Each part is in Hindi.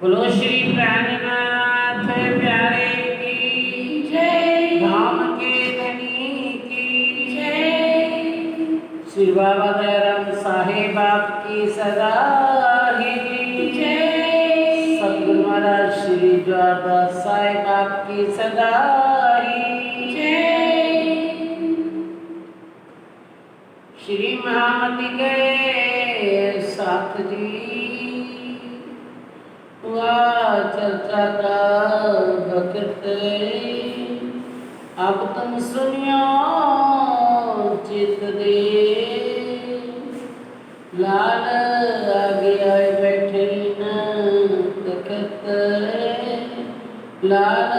बोलो श्री प्राणनाथ प्यारे की जय। धाम के धनी की जय। श्री बाबा दयाराम साहेब आपकी सदा ही जय। सद्गुरु महाराज श्री द्वारदास साहेब आपकी सदा ही जय। श्री महामती के साथ जी हुआ चर्चा का वक्त अब तुम सुनियो चित दे लाल आगे आए बैठे न तखत लाल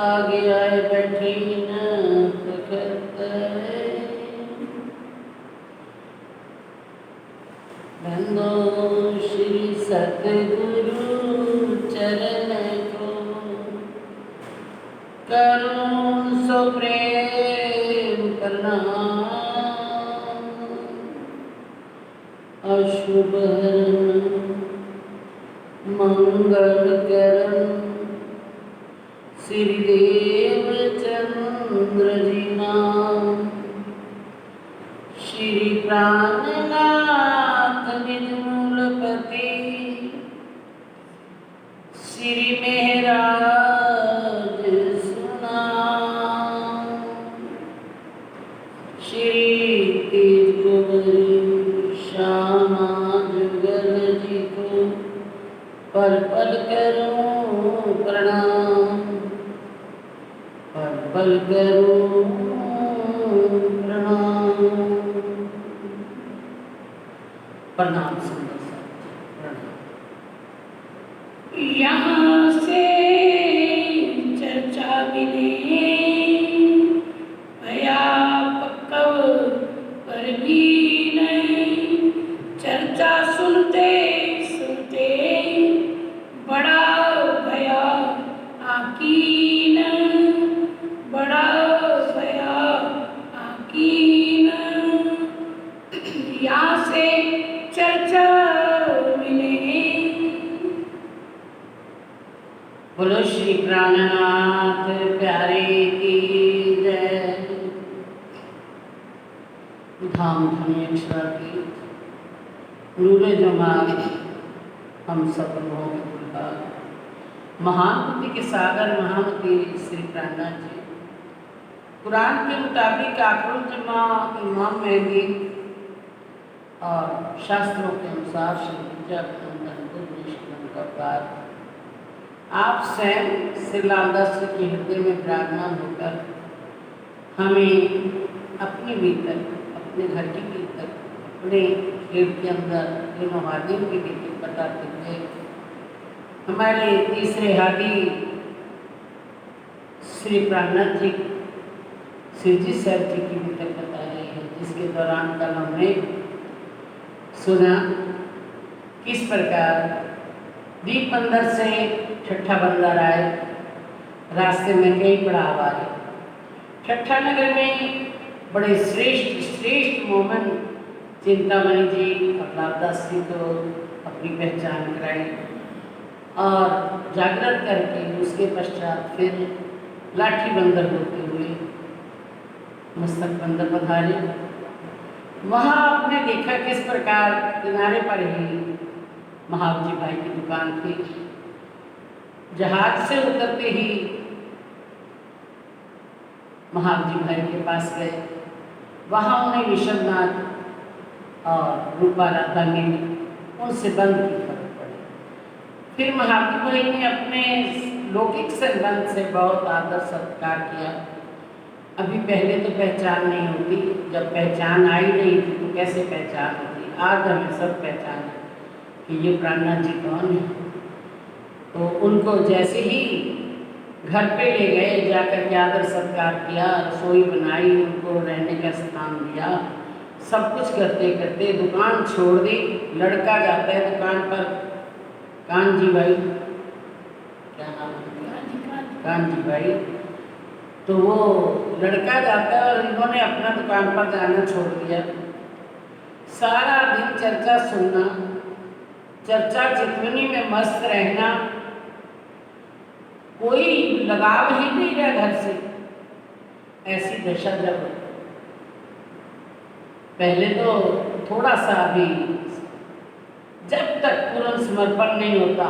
आगे आए बैठे न तखत बंदो श्री सतगुरु चरण को करूं सो प्रेम प्रणाम अशुभ हरण मंगल करण श्री देव चंद्र जी नाम श्री प्राणनाथ निजमूलपति श्री मेहराज सुनाम श्री तेज कुंवरी श्यामा जुगल जी को पल पल करूं प्रणाम पल पल करूं प्रणाम प्रणाम सुंदर साथ प्रणाम। यहाँ से चर्चा मिले भया पक्कव पर भी नहीं चर्चा सुनते सुनते बड़ा भया आकीन बड़ा भया आकीन यहाँ से चर्चा मिले। बोलो श्री प्राणनाथ प्यारे की जय। धाम धनी अक्षरा की नूरे जमाल हम सब लोगों के गुलकार महामती के सागर महामती श्री प्राणनाथ जी कुरान के मुताबिक आखिरुल जमा इमाम मेहदी और शास्त्रों के अनुसार श्री पूजा का बाद आप स्वयं श्री लालदास जी के हृदय में विराजमान होकर हमें अपने भीतर अपने घर के भीतर अपने खेत के अंदर इन वादियों के भीतर बताते हुए हमारे तीसरे हादी श्री प्राणनाथ जी शिवजी साहब जी की भीतर बता रहे हैं जिसके दौरान कल हमने सुना किस प्रकार दीप बंदर से ठट्ठा बंदर आए रास्ते में कई पड़ाव आए ठट्ठा नगर में बड़े श्रेष्ठ श्रेष्ठ मोमन चिंतामणि जी और लालदास जी को अपनी पहचान कराई और जागृत करके उसके पश्चात फिर लाठी बंदर होते हुए मस्तक बंदर पधारे। वहाँ आपने देखा किस प्रकार किनारे पर ही महावजी भाई की दुकान थी। जहाज से उतरते ही महावजी भाई के पास गए। वहाँ उन्हें विश्वनाथ और रूपा राधा मिली उनसे बंद की खबर पड़ी। फिर महावजी भाई ने अपने लौकिक संबंध से बहुत आदर सत्कार किया। अभी पहले तो पहचान नहीं होती, जब पहचान आई नहीं थी तो कैसे पहचान होती। आज हमें सब पहचान है कि ये प्राणनाथ जी कौन है। तो उनको जैसे ही घर पे ले गए जाकर के आदर सत्कार किया, रसोई बनाई, उनको रहने का स्थान दिया, सब कुछ करते करते दुकान छोड़ दी। लड़का जाता है दुकान पर, कान जी भाई क्या नाम है, कान जी भाई, तो वो लड़का जाता है और इन्होंने अपना दुकान पर जाना छोड़ दिया। सारा दिन चर्चा सुनना, चर्चा चितवनी में मस्त रहना, कोई लगाव ही नहीं रहा घर से। ऐसी दशा जब पहले तो थोड़ा सा भी, जब तक पूर्ण समर्पण नहीं होता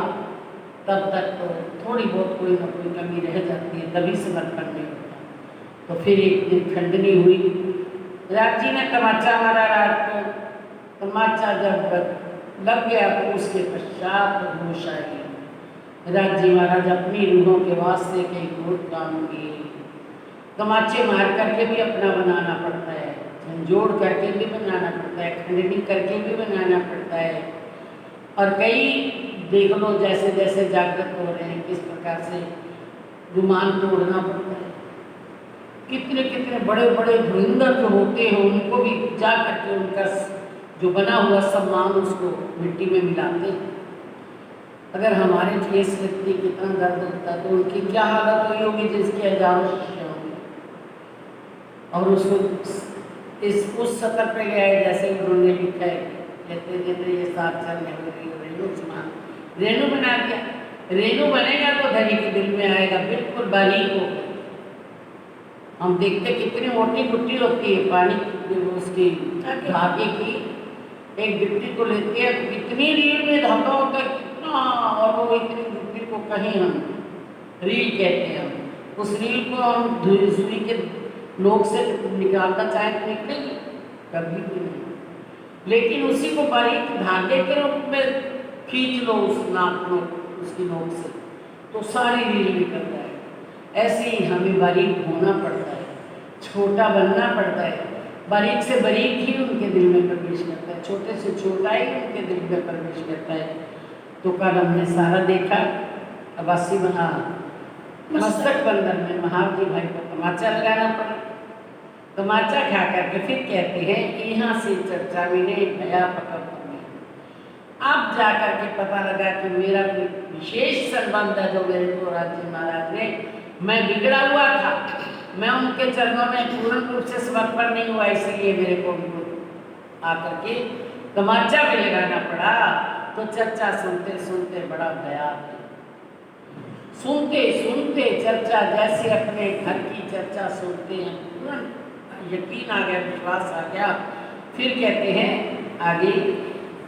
तब तक तो थोड़ी बहुत कोई ना कोई कमी रह जाती है, तभी समर्पण नहीं होता। तो फिर एक दिन खंडनी हुई, राज जी ने तमाचा मारा रात को। तमाचा जब लग गया तो उसके पश्चात होश आई। राज जी महाराज अपनी रूहों के वास्ते कई बहुत काम किए। तमाचे मार करके भी अपना बनाना पड़ता है, झंझोड़ करके भी बनाना पड़ता है, खंडनी करके भी बनाना पड़ता है। और कई देख लो जैसे जैसे जागृत हो रहे हैं किस प्रकार से गुमान तोड़ना पड़ता है। कितने कितने बड़े बड़े धुरंधर जो होते हैं उनको भी जा करके उनका जो बना हुआ सम्मान उसको मिट्टी में मिलाते हैं। अगर हमारे ठेस लगती कितना दर्द होता तो उनकी क्या हालत हुई होगी जिसके हजारों शिष्य होंगे। और उसको उस सतर पे ले आए जैसे उन्होंने लिखा है, कहते कहते ये सात चलने लगी रेणु समान, रेणु बना दिया। रेणु बनेगा तो धनी के दिल में आएगा, बिल्कुल बारीक हो। हम देखते कितनी मोटी गुट्टी होती है पानी उसकी धागे की, एक गिट्टी को लेते हैं तो कितनी रील में धागा होता है कितना, और वो इतनी गिट्टी को कहीं हम रील कहते हैं। हम उस रील को हम सुई के नोक से निकालना चाहें तो निकलेगी कभी भी नहीं, लेकिन उसी को बारीक धागे के रूप में खींच लो उस नाक में उसकी नोक से तो सारी रील निकल जाए। ऐसे ही हमें बारीक होना पड़ता है, छोटा बनना पड़ता है। बारीक से बारीक ही उनके दिल में प्रवेश करता है, छोटे से छोटा ही उनके दिल में प्रवेश करता है। तो कल हमने सारा देखा। अब 80 मस्तक बंधन में महावीर भाई को तमाचा लगाना पड़ा। तमाचा खा करके फिर कहते हैं कि यहाँ से चर्चा मिले भया पकड़ में। अब जा करके पता लगा कि मेरा कोई विशेष संबंध है जो मेरे को राज्य महाराज ने, मैं बिगड़ा हुआ था, मैं उनके चरणों में पूर्ण रूप से समर्पण नहीं हुआ, इसलिए मेरे को आकर के तमाचा भी लगाना पड़ा। तो चर्चा सुनते सुनते बड़ा भया, सुनते सुनते चर्चा जैसे अपने घर की चर्चा सुनते हैं, तुरंत यकीन आ गया, विश्वास आ गया। फिर कहते हैं आगे,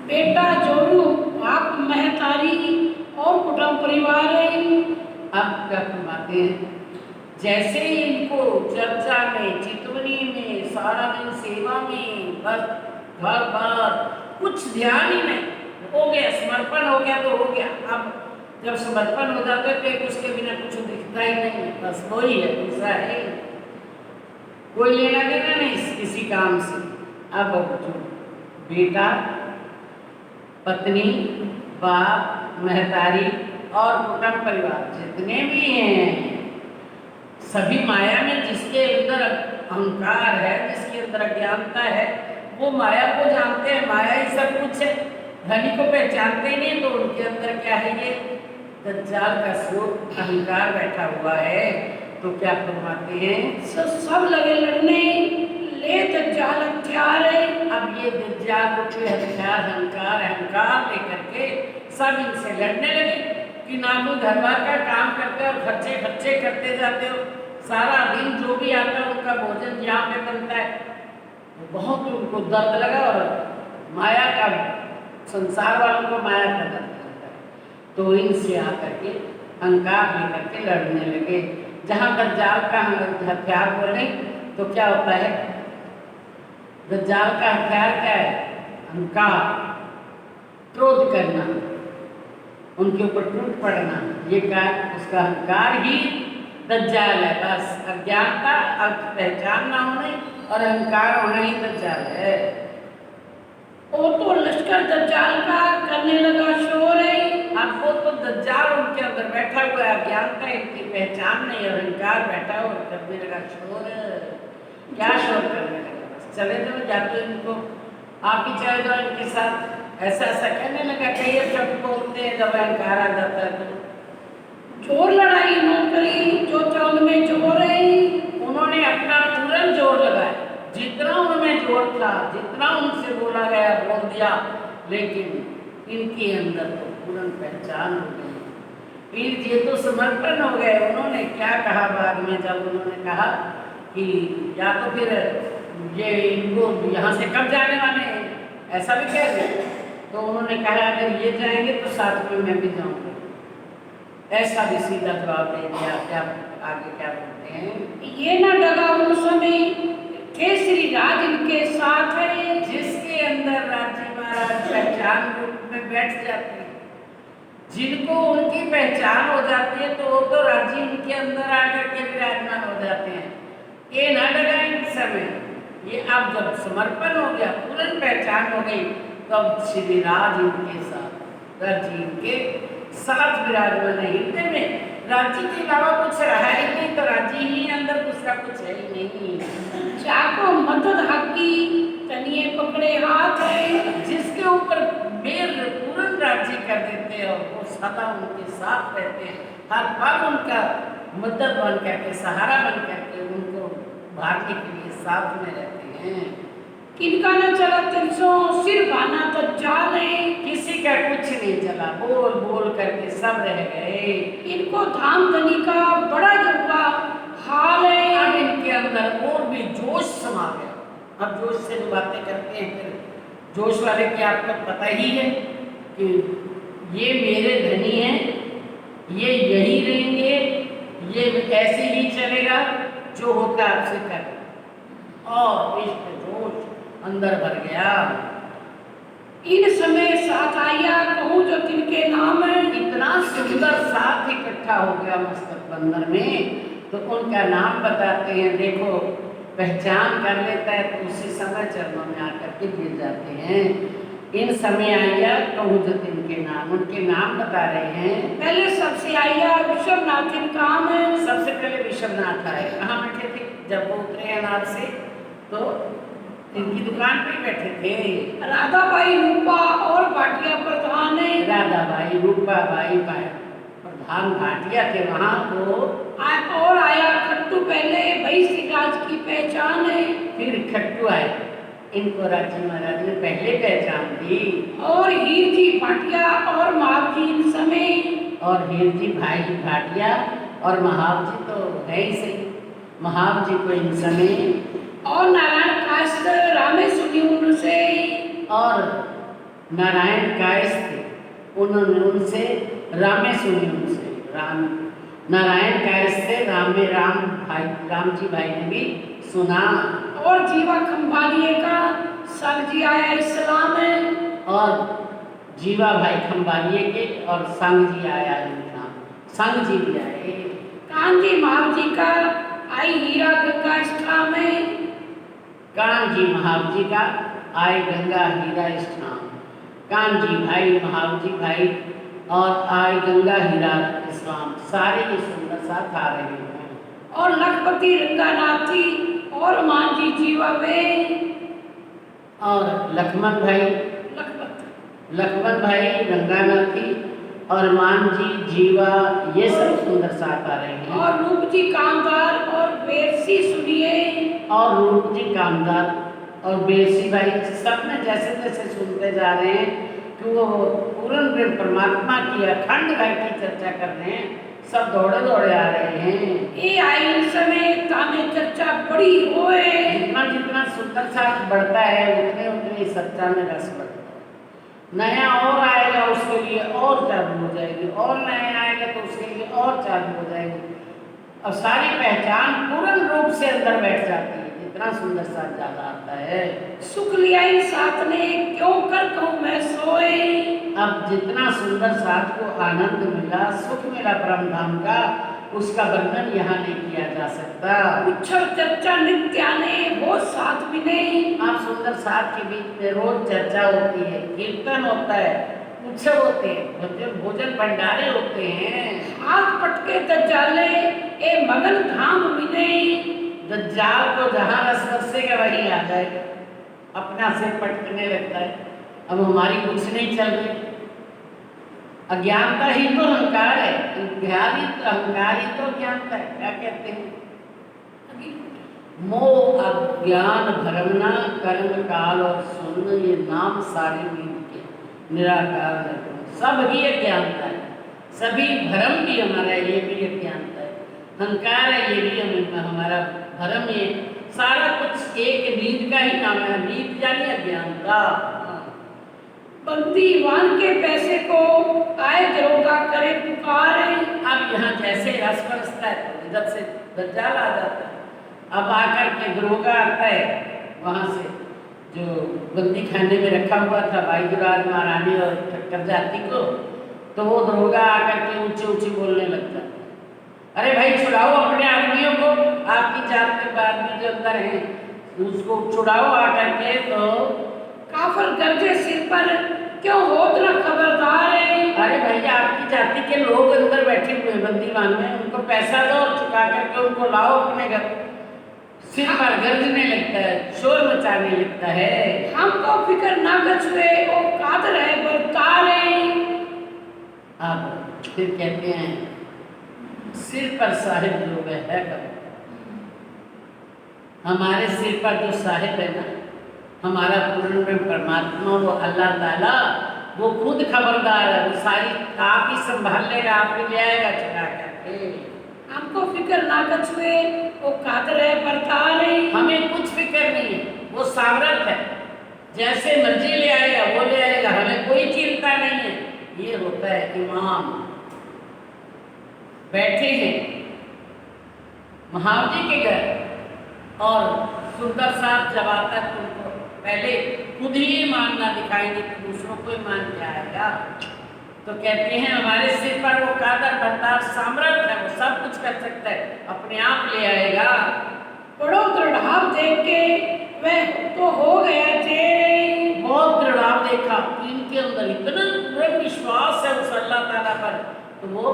बेटा जोड़ू आप महतारी और कुटुंब परिवार है। अब क्या फरमाते हैं, जैसे ही इनको चर्चा में चितवनी में सारा दिन सेवा में बस घर बार कुछ ध्यान ही नहीं, हो गया समर्पण हो गया तो हो गया। अब जब समर्पण हो जाते तो उसके बिना कुछ दिखता ही नहीं, बस वही है, दूसरा है कोई लेना देना नहीं किसी काम से। अब जो बेटा पत्नी बाप महतारी और कुटुंब परिवार जितने भी हैं सभी माया में, जिसके अंदर अहंकार है, जिसके अंदर अज्ञानता है, वो माया को जानते हैं, माया ही सब कुछ है। धनी को पहचानते ही नहीं तो उनके अंदर क्या है, ये दज्जाल का स्रोत अहंकार बैठा हुआ है। तो क्या फरमाते हैं, सब लगे लड़ने ले दज्जाल हथियार है। अब ये दज्जाल को कोई हथियार अहंकार लेकर के सब इनसे लड़ने लगे कि ना तो घर बार का काम करते और खर्चे खर्चे करते जाते हो, सारा दिन जो भी आता है उनका भोजन यहाँ पे बनता है। तो बहुत उनको दर्द लगा और माया का, संसार वालों को माया का दर्द लगता है। तो इनसे आकर के अहंकार लेकर के लड़ने लगे। जहाँ दज्जाल का हथियार बोले तो क्या होता है, दज्जाल का हथियार क्या है, अहंकार, क्रोध करना, उनके ऊपर टूट पड़ना, ये क्या उसका अहंकार ही दज्जाल है। बस अज्ञानता, पहचान ना होने और अहंकार होना ही दज्जाल है। वो तो लश्कर दज्जाल का करने लगा शोर है। अब वो तो दज्जाल उनके अंदर बैठा हुआ है, अज्ञानता इनकी पहचान नहीं और अहंकार बैठा हुआ करने लगा शोर। क्या शोर करने लगा, बस चले जाओ या तो इनको आप ही चले जाओ इनके साथ, ऐसा ऐसा कहने लगा। कई शब्द बोलते हैं जब अहंकार आ जाता है तो जोर लड़ाई न करी जो चांद में जोर है। उन्होंने अपना पूरा जोर लगाया, जितना उनमें जोर था, जितना उनसे बोला गया बोल दिया, लेकिन इनके अंदर तो पूर्ण पहचान हो गई। वीर जी तो समर्पण हो गए। उन्होंने क्या कहा बाद में, जब उन्होंने कहा कि या तो फिर ये इनको यहाँ से कब जाने वाले हैं, ऐसा भी कह रहे, तो उन्होंने कहा अगर ये जाएंगे तो साथ में मैं भी जाऊँगा। ऐसा भी सीधा जवाब दे दिया। क्या आगे क्या बोलते हैं, ये न डगा उन समय केसरी राज इनके साथ है। जिसके अंदर राजी महाराज पहचान रूप में बैठ जाते हैं, जिनको उनकी पहचान हो जाती है तो वो तो राजी उनके अंदर आकर के विराजमान हो जाते हैं। ये न डगा इन समय, ये अब जब समर्पण हो गया, पूर्ण पहचान हो गई, तब श्री राज इनके साथ, राजी इनके साथ विराजमान है। हृदय में राजी के अलावा कुछ रहा ही नहीं, तो राजी ही अंदर, दूसरा कुछ है ही नहीं। चाको मदद हकी तनिए पकड़े हाथ है। जिसके ऊपर मेल पूर्ण राज्य कर देते हैं और वो सदा उनके साथ रहते हैं, हर पल उनका मदद बन करके, सहारा बन करके उनको भागने के लिए साथ में रहते हैं। किनका न चला 300 सिर बाना तो जाले। किसी का कुछ नहीं चला, बोल बोल करके सब रह गए। इनको धाम धनी का बड़ा जरूरा हाल है। अब इनके अंदर और भी जोश समा गया। अब जोश से जो बातें करते हैं, फिर जोश वाले की आपको पता ही है कि ये मेरे धनी हैं, ये यही रहेंगे, ये ऐसे ही चलेगा, जो होता आपसे कर। और इश्क जोश अंदर भर गया। इन समय साथ आया कहूँ जो तिनके नाम है। इतना सुंदर साथ इकट्ठा हो गया मस्तक बंदर में, तो उनका नाम बताते हैं। देखो पहचान कर लेता है तो उसी समय चरणों में आकर के गिर जाते हैं। इन समय आया कहूँ जो तिनके नाम, उनके नाम बता रहे हैं। पहले सबसे आया विश्वनाथ इनका है। सबसे पहले विश्वनाथ आए। कहाँ बैठे थे जब वो उतरे अनार से, तो इनकी दुकान पे बैठे थे। राधाबाई रूपा और भाटिया प्रधान है। राधाबाई रूपाबाई प्रधान भाटिया थे वहाँ तो। और आया खट्टू पहले भाई श्री राज की पहचान है। फिर खट्टू आए, इनको राजी महाराज ने पहले पहचान दी। और हीर जी भाटिया और महाव जी इन समय। और हीर जी भाई भाटिया और महाव जी तो है ही सही, महाव जी को इन समय। और नारायण कायस्थ रामे सुनी उनसे। और नारायण कायस्थ थे, उन्होंने उनसे रामे सुनी उनसे। राम नारायण कायस्थ से राम जी भाई ने भी सुना। और जीवा खंभालिए का संग जी आया इस्लाम है। और जीवा भाई खंबालिए के और संग जी आया इनका, संग जी भी आए। कांजी महाव जी का आई हीरा गंगा स्था में। कान जी महाव जी का आए गंगा हीरा स्नान। कान जी भाई, महाव जी भाई और आए गंगा हीरा स्नान, सारे ये सुंदर साथ आ रहे हैं। और लखपति रंगानाथी और मान जी जीवा वे। और लक्ष्मण भाई रंगानाथी और मान जी जीवा, ये सब सुंदर साथ आ रहे हैं। और रूप जी कामदार और बेरसी सुनिए। और रूप जी कामदार और बेरसी भाई सब में जैसे जैसे सुनते जा रहे हैं कि वो पूर्ण परमात्मा की अखंड भाई की चर्चा कर रहे हैं, सब दौड़े दौड़े आ रहे हैं। ये आई समय तामे चर्चा बड़ी होए। जितना जितना सुंदर साथ बढ़ता है उतने उतने सच्चा में रस बढ़ता है। नया और आएगा उसके लिए और चालू हो जाएगी, और नया आएगा तो उसके लिए और चालू हो जाएगी। और सारी पहचान पूर्ण रूप से अंदर बैठ जाती है, जितना सुंदर साथ ज्यादा आता है। सुख लिया इन साथ ने क्यों कर कहूँ मैं सोए। अब जितना सुंदर साथ को आनंद मिला, सुख मिला परम धाम का, उसका वर्णन यहाँ नहीं किया जा सकता। उच्छल चर्चा नित्य आने वो साथ भी नहीं। आप सुंदर साथ के बीच में रोज चर्चा होती है, कीर्तन होता है, उत्सव होते हैं, भोजन भंडारे होते हैं। हाथ पटके दज्जाले ए मगन धाम मिले। दज्जाल को जहाँ रस बरसेगा वहीं आ जाएगा, अपना से पटकने लगता है। अब हमारी कुछ नहीं चल रही, अज्ञानता ही तो अहंकार है, अहंकार ही तो अज्ञानता है। क्या कहते हैं, मोह अज्ञान भरमना कर्म काल और सुन, ये नाम सारे नींद के। निराकार निर्गुण, सब ही अज्ञानता है, सभी भ्रम भी हमारा ये भी अज्ञानता है, अहंकार है ये भी हमारा भ्रम, ये सारा कुछ एक नींद का ही नाम है, नींद यानी अज्ञानता। बंदीवान के पैसे को आए दरोगा करे पुकारे। अब यहाँ जैसे रस बरसता है तो इधर से दज्जाल आ जाता है, अब आकर के दरोगा आता है वहाँ से जो बंदी खाने में रखा हुआ था भाई जुराज महारानी और ठक्कर जाति को, तो वो दरोगा आकर के ऊंचे ऊंचे बोलने लगता है, अरे भाई छुड़ाओ अपने आदमियों को, आपकी जात के आदमी जो अंदर हैं उसको छुड़ाओ आकर के। तो काफर गर्जे सिर पर क्यों होत न खबरदार है। अरे भैया आपकी जाति के लोग अंदर बैठे हुए बंदीवान में, उनको पैसा दो और चुका करके उनको लाओ अपने घर। सिर पर गरजने लगता है, शोर मचाने लगता है, हमको फिक्र ना गछुए ओ कादर है बरतारे। अब फिर कहते हैं सिर पर साहिब लोग है कब, हमारे सिर पर जो साहिब है ना, हमारा पूर्ण में परमात्मा वो अल्लाह ताला, वो खुद खबरदार है, वो सारी आप ही संभाल लेगा, आप ही ले आएगा चुरा करके। हमको फिक्र ना कछुए वो कादर है बरतारे। हमें कुछ फिक्र नहीं है, वो सामर्थ है, जैसे मर्जी ले आएगा वो ले आएगा, हमें कोई चिंता नहीं है। ये होता है इमाम बैठे हैं महाव जी के घर और सुंदर साहब जब आता है तो उनको पहले खुद ही मानना दिखाएंगे तो दूसरों को ही मान के आएगा। तो कहते हैं हमारे सिर पर वो कादर भरतार सामर्थ है, वो सब कुछ कर सकता है, अपने आप ले आएगा। बड़ो दृढ़ाव देख के वह तो हो गया तेरे। बहुत दृढ़ाव देखा, इनके अंदर इतना पूरा विश्वास है उस अल्लाह ताला पर, तो वो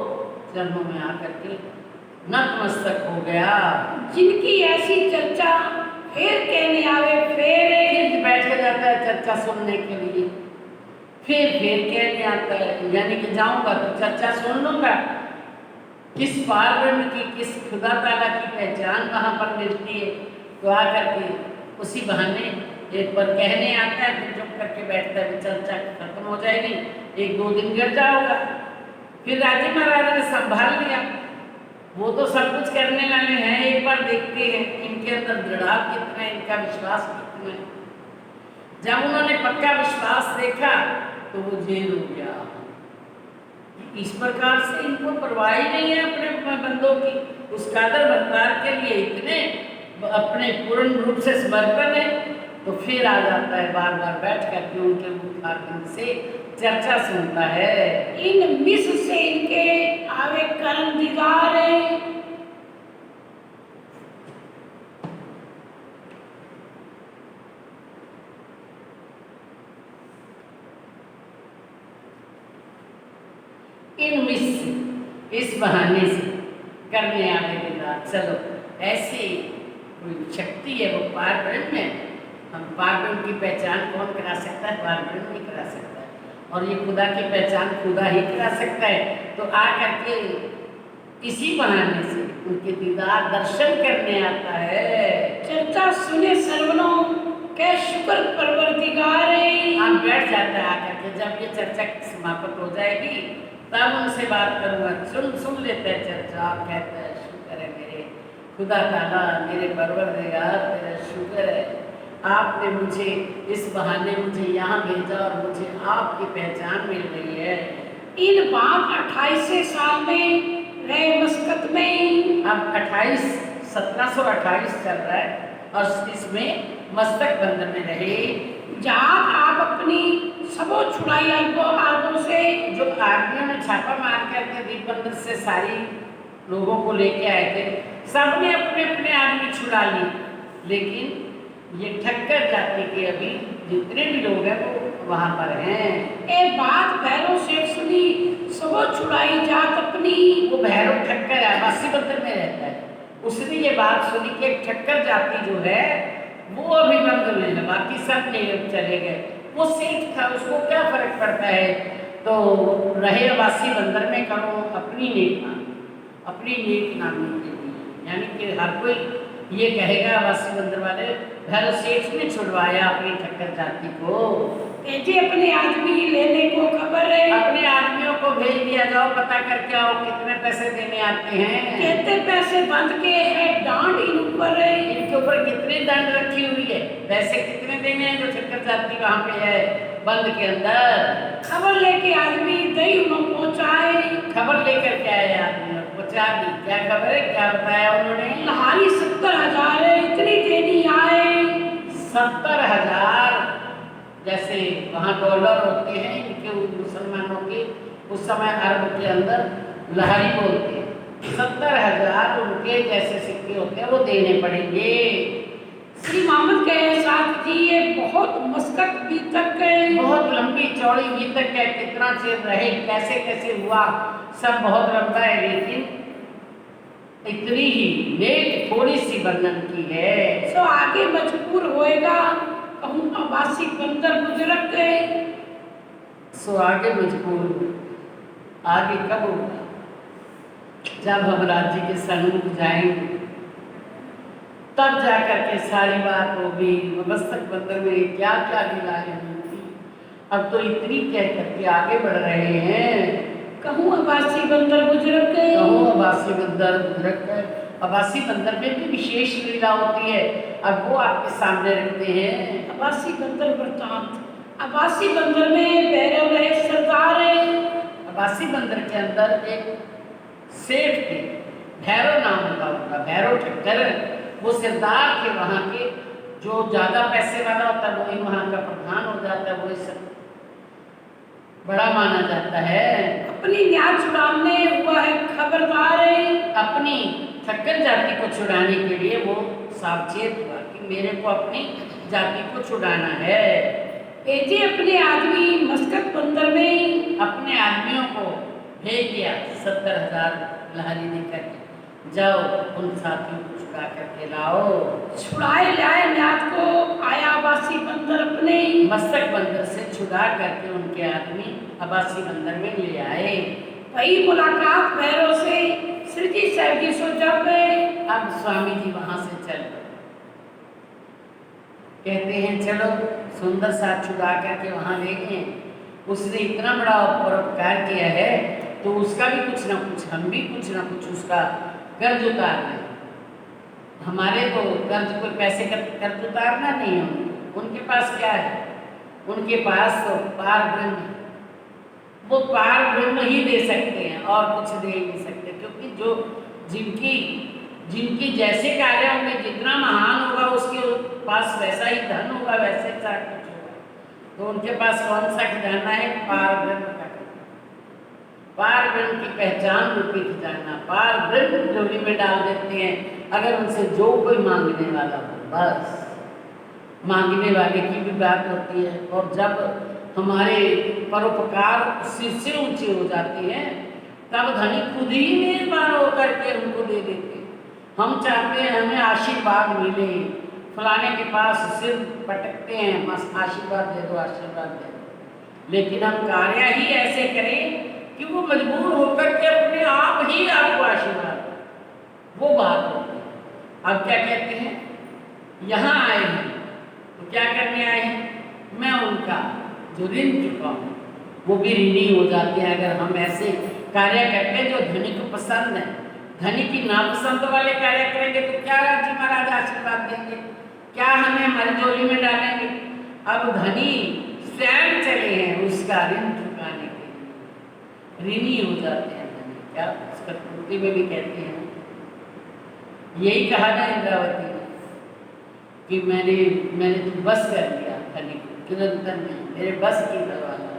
जन्मों में आकर के नतमस्तक हो गया। जिनकी ऐसी चर्चा फिर कहने आवे फेरे। फिर बैठ के जाता है चर्चा सुनने के लिए, फिर कहने आता है, यानी कि जाऊंगा तो चर्चा सुन लूंगा, किस पार ब्रह्म की किस खुदा ताला की पहचान वहाँ पर मिलती है। तो आकर के उसी बहाने एक बार कहने आता है, फिर चुप करके बैठता है, चर्चा खत्म हो जाएगी, 1-2 दिन गिर जाओगा। फिर राजे महाराजा ने संभाल लिया, वो तो सब कुछ करने वाले हैं, एक बार देखते हैं इनके अंदर दृढ़ाव कितना है, इनका विश्वास कितना है। जब उन्होंने पक्का विश्वास देखा तो वो जेल हो गया। इस प्रकार से इनको परवाह ही नहीं है अपने बंदों की, उस कादर भरतार के लिए इतने अपने पूर्ण रूप से समर्पण है। तो फिर आ जाता है बार बार बैठ करके उनके मुखारबिंद से चर्चा सुनता है। इन मिस से इनके आवे करम दिगारे। इन मिस से, इस बहाने से करने आवे दीदार। चलो ऐसी कोई शक्ति है वो पार ब्रह्म है, हम पार ब्रह्म की पहचान कौन करा सकता है? पार ब्रह्म ही करा सकता है, और ये खुदा की पहचान खुदा ही करा सकता है। तो आ करके इसी बहाने से उनके दीदार दर्शन करने आता है। चर्चा सुने सर्वनो के शुक्र परवरदिगारे। आप बैठ जाता है आकर के, जब ये चर्चा समाप्त हो जाएगी तब उनसे बात करूँगा। सुन लेते हैं चर्चा, आप कहते हैं शुक्र है मेरे खुदा ताला, मेरे परवरदिगार, तेरा शुक्र है, आपने मुझे इस बहाने मुझे यहाँ भेजा और मुझे आपकी पहचान मिल रही है। इन बात 28 साल में रहे मस्कत में। अब 1728 चल रहा है और इसमें मस्तक बंदर में रहे। जहाँ आप अपनी सबो छुड़ाई आगों से, जो आर्मियों ने छापा मार करके दीप बंदर से सारी लोगों को लेके आए थे, सबने अपने अपने आदमी छुड़ा लिए, लेकिन ये ठक्कर जाति के अभी जितने भी लोग हैं वो वहाँ पर हैं। एक बात भैरव से सुनी, सबो छुड़ाई जात अपनी। वो भैरव ठक्कर आवासी बंदर में रहता है, उसने ये बात सुनी कि एक ठक्कर जाति जो है वो अभी बंदर में है, बाकी सब नहीं चले गए। वो सेठ था, उसको क्या फर्क पड़ता है, तो रहे आवासी बंदर में करो अपनी नेक नामी के लिए, यानी कि हर कोई ये कहेगा आवासी बंदर वाले, भैरव सेठ ने छुड़वाया अपनी ठक्कर जाति को। भेजे अपने आदमी लेने को खबर है, अपने आदमियों को भेज दिया, जाओ पता करके आओ कितने पैसे देने आते हैं। कहते पैसे बंद के है, डांड इन ऊपर है, इनके ऊपर कितनी दंड रखी हुई है, पैसे कितने देने हैं जो ठक्कर जाति वहाँ पे है बंद के अंदर। खबर लेके आदमी दही उन्होंने पहुँचाए, खबर लेकर के आए आदमी और पहुँचा दी। क्या खबर है, क्या बताया उन्होंने? लहारी 70,000 है, इतनी देनी आए। 70,000 जैसे वहाँ डॉलर होते हैं इनके मुसलमानों के, उस समय अरब के अंदर लहारी बोलते हैं। 70,000 उनके जैसे सिक्के होते हैं वो देने पड़ेंगे। श्री मोहम्मद के साथ जी ये बहुत मस्कत भी तक गए, बहुत लंबी चौड़ी भी तक है, कितना चेर रहे, कैसे कैसे हुआ, सब बहुत लंबा है, लेकिन इतनी ही नेक थोड़ी सी वर्णन की है। सो आगे मजबूर होएगा, कहूँ आवासी बंदर गुजरक गए। सो आगे मजबूर, आगे कब होगा? जब हम राज्य के सन्मुख जाएंगे तब जाकर के सारी बात होगी। मस्तक बंदर में क्या क्या लीलाएं हुई थी, अब तो इतनी कह करके आगे बढ़ रहे हैं। कहूँ आवासी बंदर गुजरक गए, कहूँ आवासी बंदर गुजरक गए। आवासी बंदर में भी विशेष लीला होती है, अब वो आपके सामने रखते हैं। आवासी बंदर वृत्तांत। आवासी बंदर में भैरव रहे सरदार है, आवासी बंदर के अंदर एक सेठ थे, भैरव नाम का उनका, भैरव ठक्कर, वो सरदार थे वहाँ के। जो ज़्यादा पैसे वाला होता है वही वहाँ का प्रधान हो जाता है, वही सब बड़ा माना जाता है। अपनी न्याय छुड़ाने हुआ है खबरदार है, अपनी ठक्कर जाति को छुड़ाने के लिए वो सावचेत हुआ कि मेरे को अपनी जाति को छुड़ाना है। भेजे अपने आदमी मस्कत बंदर में, अपने आदमियों को भेज दिया 70,000 लहारी देकर के, जाओ उन साथियों को छुड़ा करके लाओ। छुड़ाए लाए न्यात को, आया आवासी बंदर अपने, मस्तक बंदर से छुड़ा करके उनके आदमी आवासी बंदर में ले आए। वही मुलाकात भैरव से श्री जी साहब जी सो जब गए। अब स्वामी जी वहाँ से चल पड़े, कहते हैं चलो, सुंदर सा छुड़ा करके वहाँ ले गए। उसने इतना बड़ा परोपकार किया है तो उसका भी कुछ ना कुछ, हम भी कुछ ना कुछ उसका कर्ज उतार लें। हमारे तो कर्ज कोई पैसे का कर्ज उतारना नहीं है, उनके पास क्या है? उनके पास तो पार ब्रह्म है, वो पार ब्रह्म ही दे सकते हैं और कुछ दे ही नहीं सकते, क्योंकि जो जिनकी जैसे कार्य होंगे, जितना महान होगा उसके पास वैसा ही धन होगा, वैसे सा कुछ होगा। तो उनके पास कौन सा खजाना है? पार ब्रह्म का खजाना, पार ब्रह्म की पहचान रूपी खजाना, पार ब्रह्म झोली में डाल देते हैं अगर उनसे जो कोई मांगने वाला हो। बस मांगने वाले की भी बात होती है, और जब हमारे परोपकार सिर से ऊंचे हो जाते हैं तब धनी खुद ही मेहरबान होकर के हमको दे देते हैं। हम चाहते हैं हमें आशीर्वाद मिले, फलाने के पास सिर पटकते हैं, बस आशीर्वाद दे दो, आशीर्वाद दे दो, लेकिन हम कार्य ही ऐसे करें कि वो मजबूर होकर के अपने आप ही आपको आशीर्वाद दे, वो बात होती है। अब क्या कहते हैं, यहाँ आए हैं तो क्या करने आए हैं? मैं उनका जो ऋण चुकाऊँ वो भी ऋणी हो जाते हैं अगर हम ऐसे कार्य करते हैं जो धनी को पसंद है। धनी की नापसंद वाले कार्य करेंगे तो क्या जी महाराज आशीर्वाद देंगे, क्या हमें हमारी झोली में डालेंगे? अब धनी स्वयं चले हैं उसका ऋण चुकाने के लिए, ऋणी हो जाते हैं धनी। क्या उसका कृति में भी कहते हैं, यही कहा ना इंद्रावती ने कि मैंने तो बस कर लिया धनी को, निरंतर नहीं, मेरे बस की दरवाजा।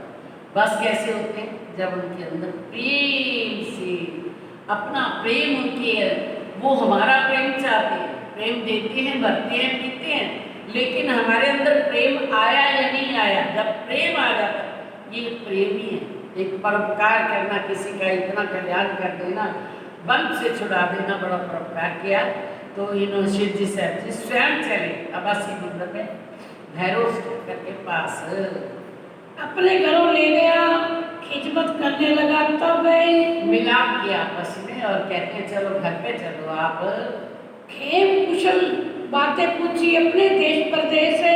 बस कैसे होते हैं? जब उनके अंदर प्रेम से अपना प्रेम, उनके वो हमारा प्रेम चाहते हैं, प्रेम देते हैं, भरते हैं, पीते हैं, लेकिन हमारे अंदर प्रेम आया या नहीं आया? जब प्रेम आ जाता, ये प्रेम ही है। एक परोपकार करना, किसी का इतना कल्याण कर देना, बंद से छुड़ा देना, बड़ा परोपकार किया। तो इन्होंने शिव जी साहब जी स्वयं चले आवासी बंदर में भैरव के पास, अपने घरों ले गया, खिदमत करने लगा, तब मिलाप किया आपस में और कहते हैं चलो घर पे चलो आप, खेम कुशल बातें पूछी अपने देश प्रदेश से।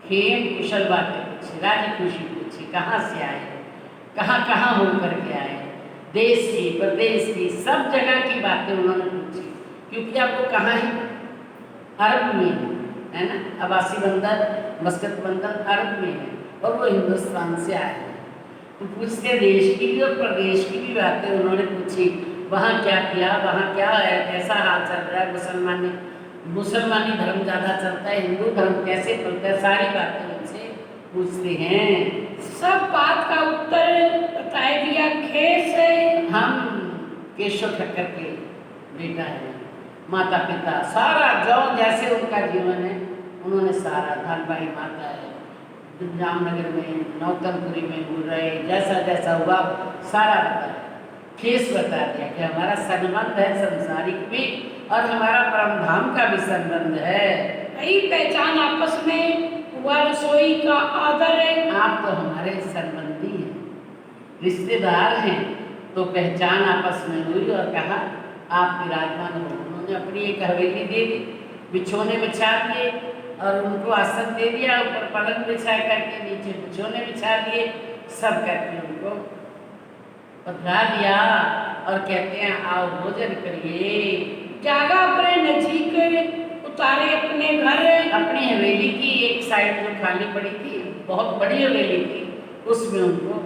खेम कुशल बातें पूछी, राजी खुशी पूछी, कहाँ से आए, कहाँ कहाँ होकर के आए, देश की प्रदेश की सब जगह की बातें उन्होंने पूछी, क्योंकि अब वो कहाँ है, अरब में है ना, अब्बासी बंदर मस्कत बंदर अरब में है और वो हिंदुस्तान से आए हैं। तो पूछते देश की भी और प्रदेश की भी बातें उन्होंने पूछी, वहाँ क्या किया, वहाँ क्या है, कैसा हाल चल रहा है, मुसलमानी धर्म ज़्यादा चलता है, हिंदू धर्म कैसे चलता है, सारी बातें उनसे पूछते हैं। सब बात का उत्तर बताए दिया खेस है। हम केशव ठक्कर के बेटा है, माता पिता सारा जो जैसे उनका जीवन है उन्होंने सारा, धानबाई माता है, जामनगर में, नौतनपुरी में घूम रहे, जैसा जैसा हुआ सारा बताया, खेस बता दिया कि हमारा संबंध है संसारिक भी और हमारा परमधाम का भी संबंध है। यही पहचान आपस में हुआ, रसोई का आदर है। आप तो हमारे संबंधी हैं, रिश्तेदार हैं, तो पहचान आपस में हुई और कहा आप विराजमान हो। उन्होंने अपनी एक हवेली दे दी, बिछोने बिछा दिए और उनको आसन दे दिया, ऊपर पलंग बिछा करके नीचे बिछोने बिछा दिए, सब करके उनको पधरा दिया और कहते हैं आओ भोजन करिए। जागा अपने नजीक उतारे अपने घर। अपनी हवेली की एक साइड जो खाली पड़ी थी, बहुत बड़ी हवेली थी, उसमें उनको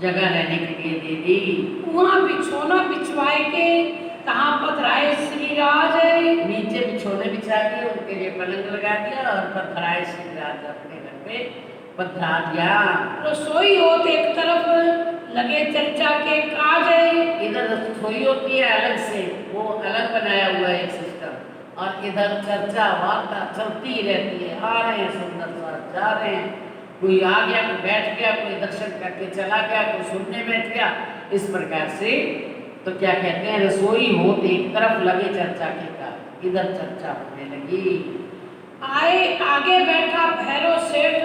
जगह रहने के लिए दे दी। वहाँ बिछोना बिछवाए के कहाँ पधराए श्रीराज। नीचे बिछोने बिछा दिए, उनके लिए पलंग लगा दिया और पधराए श्रीराज अपने घर पे पधरा दिया। रसोई होते एक तरफ लगे चर्चा के काज। इधर रसोई होती है अलग से, वो अलग बनाया हुआ है एक सिस्टम, और इधर चर्चा वार्ता चलती ही रहती है। आ रहे हैं सुंदर सा, जा रहे हैं, कोई आ गया, कोई बैठ गया, कोई दर्शन करके चला गया, कोई सुनने बैठ गया, इस प्रकार से। तो क्या कहते हैं, रसोई होते एक तरफ लगे चर्चा के काज, इधर चर्चा होने लगी। आए आगे बैठा भैरव सेठ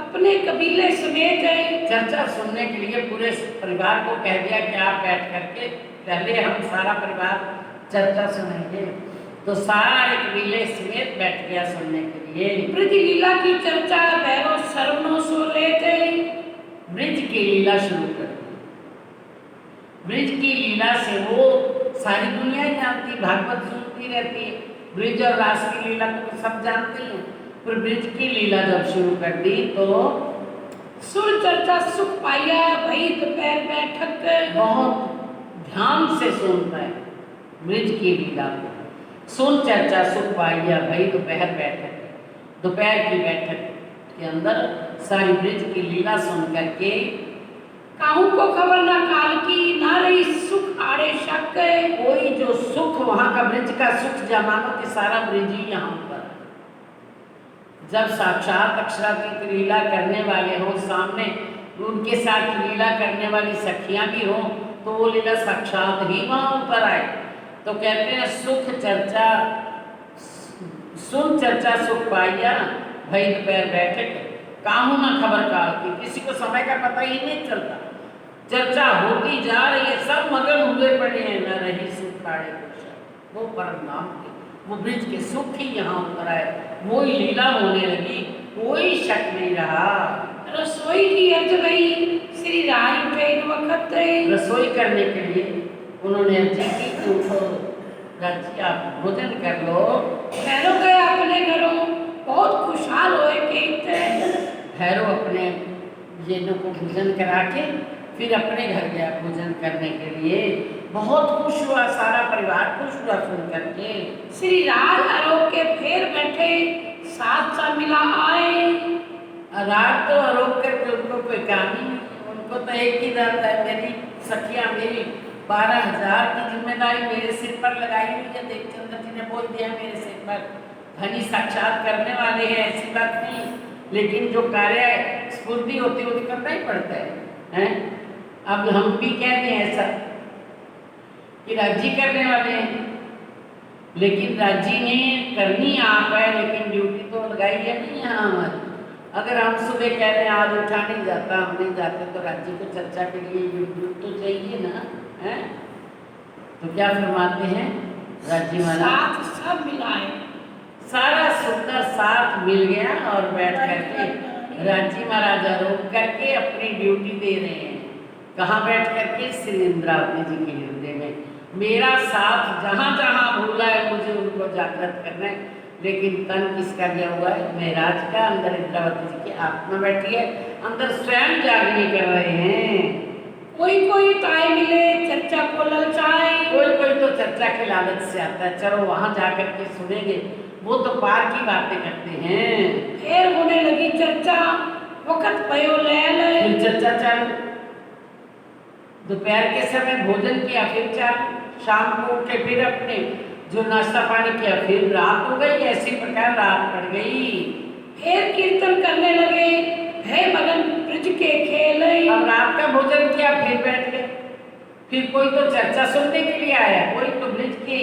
अपने कबीले समेत है। चर्चा सुनने के लिए पूरे परिवार को कह दिया कि आप बैठ करके पहले हम सारा परिवार चर्चा सुनेंगे, तो सारा एक कबीले समेत बैठ गया सुनने के लिए। ब्रज लीला की चर्चा भैरव सरवणों सो लेते। ब्रज की लीला शुरू कर दी। ब्रज की लीला से वो सारी दुनिया ही जानती, भागवत सुनती रहती है, ब्रज और रास की लीला को सब जानते हैं, पर ब्रज की लीला जब शुरू कर दी तो सुर चर्चा सुख पाया भई दोपहर बैठक। बहुत ध्यान से सुनता है ब्रज की लीला को, सुन चर्चा सुख पाया भई दोपहर बैठक, दोपहर की बैठक के अंदर सारी ब्रज की लीला सुन करके काहू को खबर ना काल की, ना रही सुख आड़े शक। कोई जो सुख वहाँ का ब्रज का सुख जमानो के सारा ब्रज ही यहाँ पर। जब साक्षात अक्षरातीत लीला करने वाले हो सामने, उनके साथ लीला करने वाली सखियां भी हो, तो वो लीला साक्षात ही वहाँ ऊपर आए। तो कहते हैं सुख चर्चा, सुन चर्चा सुख पाइया भई दोपहर बैठक, काहू ना खबर काल की, किसी को समय का पता ही नहीं चलता, चर्चा होती जा रही है, सब मगन हुए पड़े हैं, न रही सुख आड़े वो परम नाम के, वो ब्रज के सुख ही यहाँ उतर आए, वो लीला होने लगी, कोई शक नहीं रहा। रसोई की अर्ज गई श्री राय उठे वक्त। रसोई करने के लिए उन्होंने अर्जी की कि उठो राजी आप भोजन कर लो। भैरव गए अपने घरों बहुत खुशहाल होए के। भैरव अपने जेनों को भोजन करा के फिर अपने घर गया भोजन करने के लिए, बहुत खुश हुआ, सारा परिवार खुश हुआ सुन करके। श्री राज आरोप के फेर बैठे साथ सा मिला आए। रात तो आरोप करके उनको कोई काम ही नहीं, उनको तो एक ही दर्द है, मेरी सखियाँ मेरी 12,000 की जिम्मेदारी मेरे सिर पर लगाई हुई है, देवचंद्र जी ने बोल दिया मेरे सिर पर, धनी साक्षात करने वाले हैं, ऐसी बात नहीं, लेकिन जो कार्य स्फूर्ति होती है वो तो करना ही पड़ता है। अब हम भी कहते हैं ऐसा कि राज्य करने वाले हैं, लेकिन राज्य ने करनी आप है, लेकिन ड्यूटी तो लगाई है नहीं यहाँ हमारी। अगर हम सुबह कह रहे हैं आज उठा नहीं जाता, हम नहीं जाते, तो राज्य को चर्चा के लिए ड्यूटी तो चाहिए ना, है? तो क्या फरमाते हैं, राजी महाराज साथ सब मिलाए। सारा सुंदर साथ मिल गया और बैठ करके राजी महाराजा रोक करके अपनी ड्यूटी दे रहे हैं। कहाँ बैठ करके? श्री इंद्रावती जी के हृदय में। मेरा साथ जहाँ जहाँ भूला है मुझे उनको जागृत करना है, लेकिन तन किसका गया हुआ है? महराज का। अंदर इंद्रावती जी की आत्मा बैठी है, अंदर स्वयं जागने कर रहे हैं। कोई कोई ताए मिले चर्चा को ललचाए। कोई कोई तो चर्चा के लालच से आता है, चलो वहाँ जा करके सुनेंगे, वो तो पार की बातें करते हैं। फिर होने लगी चर्चा, वक्त भयो लैल। फिर चर्चा चालू, दोपहर के समय भोजन किया, फिर चालू, शाम को उठे फिर अपने जो नाश्ता पानी किया, फिर रात हो गई। ऐसी प्रकार रात पड़ गई। फिर कीर्तन करने लगे, है मगन ब्रज के खेल। अब रात का भोजन किया, फिर बैठ गए। फिर कोई तो चर्चा सुनने के लिए आया, कोई तो ब्रज की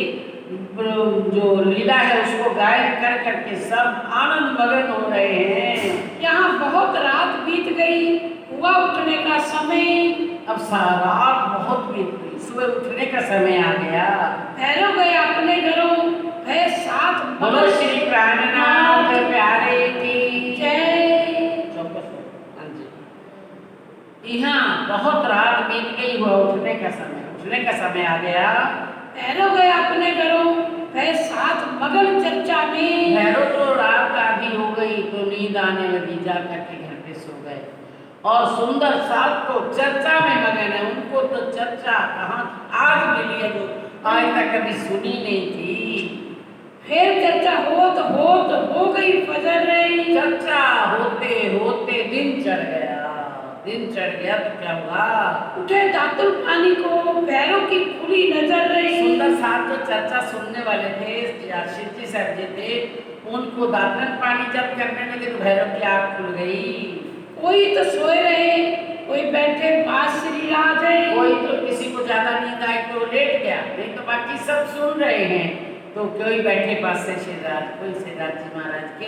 जो लीला है उसको गायन कर करके सब आनंद मगन हो रहे हैं। यहाँ बहुत रात बीत गई, हुआ उठने का समय। अब रात बहुत बीत गई, सुबह उठने का समय आ गया। भैरव गए अपने घरों, है साथ बोलो श्री प्राणनाथ प्यारे की जय। हाँ जी। यहाँ बहुत रात बीत गई, हुआ उठने का समय आ गया। भैरव गए अपने घरों, है साथ मगन चर्चा में। भैरव तो रात आधी हो गई तो नींद आने लगी, जा करके घर पे सो गए। और सुंदर साथ तो चर्चा में मगन है, उनको तो चर्चा कहाँ आज मिली है जो आज तक कभी सुनी नहीं थी। फिर चर्चा होत हो गई फजर रही। चर्चा होते होते दिन चढ़ गया। दिन चढ़ गया तो क्या हुआ? उठे दातुल पानी को, भैरव की खुली नजर रही। सुंदर साथ जो चर्चा सुनने वाले थे, शिव जी साहब जी थे, उनको दातन पानी जब करने लगे तो भैरव की आँख खुल गई। कोई तो सोए रहे, कोई बैठे पास श्री राज है। कोई तो किसी को ज्यादा नींद आई तो लेट गया, नहीं तो बाकी सब सुन रहे हैं। तो कोई बैठे पास से श्रीराज, कोई श्रीराज जी महाराज के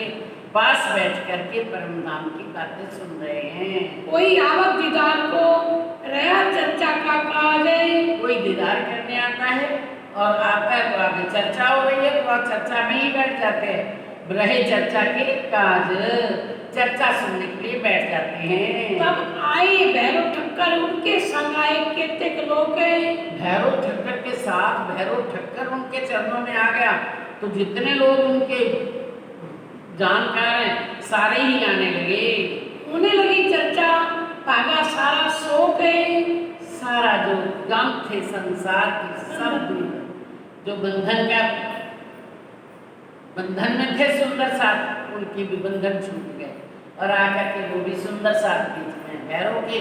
पास बैठ करके परम धाम की बातें सुन रहे हैं। कोई आवत दीदार को, रहा चर्चा का काज है। कोई दीदार करने आता है और आता है तो आगे चर्चा हो रही है तो वहाँ चर्चा में ही बैठ जाते हैं। रहे चर्चा के काज, चर्चा सुनने के लिए बैठ जाते हैं। तब आए भैरव ठक्कर, उनके संग आए केतेक लोग। भैरव ठक्कर के साथ भैरव ठक्कर उनके चरणों में आ गया तो जितने लोग उनके जानकार हैं सारे ही आने लगे। होने लगी चर्चा, भागा सारा शोक है। सारा जो गम थे संसार के सब जो बंधन में थे सुंदर साथ, उनकी भी बंधन छूट गए और आकर के वो भी सुंदर साथ बीच में। भैरव के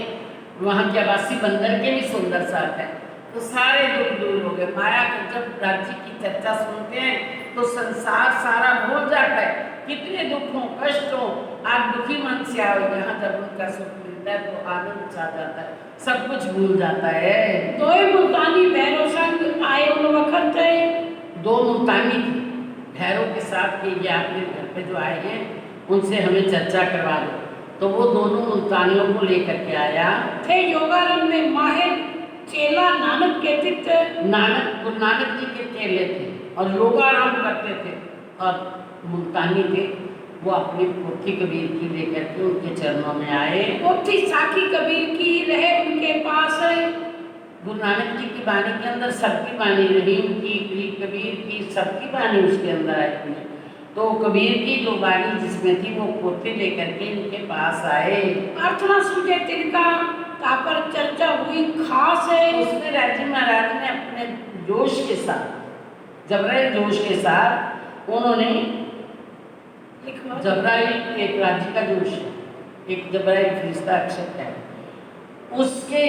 वहाँ के वासी बंदर के भी सुंदर साथ है तो सारे दुख दूर हो गए। माया के जब राज्य की चर्चा सुनते हैं तो संसार सारा भूल जाता है। कितने दुख हो कष्ट हो, आज दुखी मन से आओ, यहाँ जब उनका सुख मिलता है तो आनंद छा जाता है, सब कुछ भूल जाता है। दोए मुल्तानी भैरव संग आए उन वक्त है। दो मुल्तानी भैरव के साथ के ये आपके घर पे जो आए हैं उनसे हमें चर्चा करवा दो। तो वो दोनों मुल्तानियों को लेकर के आया। थे योगारंभ में माहिर चेला नानक के चित्र। गुरु नानक जी के चेले थे और योगाराम करते थे और मुल्तानी थे, वो अपनी पोथी कबीर की लेकर के उनके चरणों में आए। पोथी साखी कबीर की रहे उनके पास है। गुरु नानक जी की वाणी के अंदर सबकी वाणी, रहीम की कबीर की सबकी वाणी उसके अंदर आई। तो कबीर की जो वाणी जिसमें थी वो पोथी लेकर के इनके पास आए। प्रार्थना सूझे तिनका, तापर चर्चा हुई खास है। उसमें राजी महाराज ने अपने जोश के साथ, जबराइल जोश के साथ उन्होंने जबराइल एक राज्य का जोश है, एक जबराइल फरिश्ता अक्षर है, उसके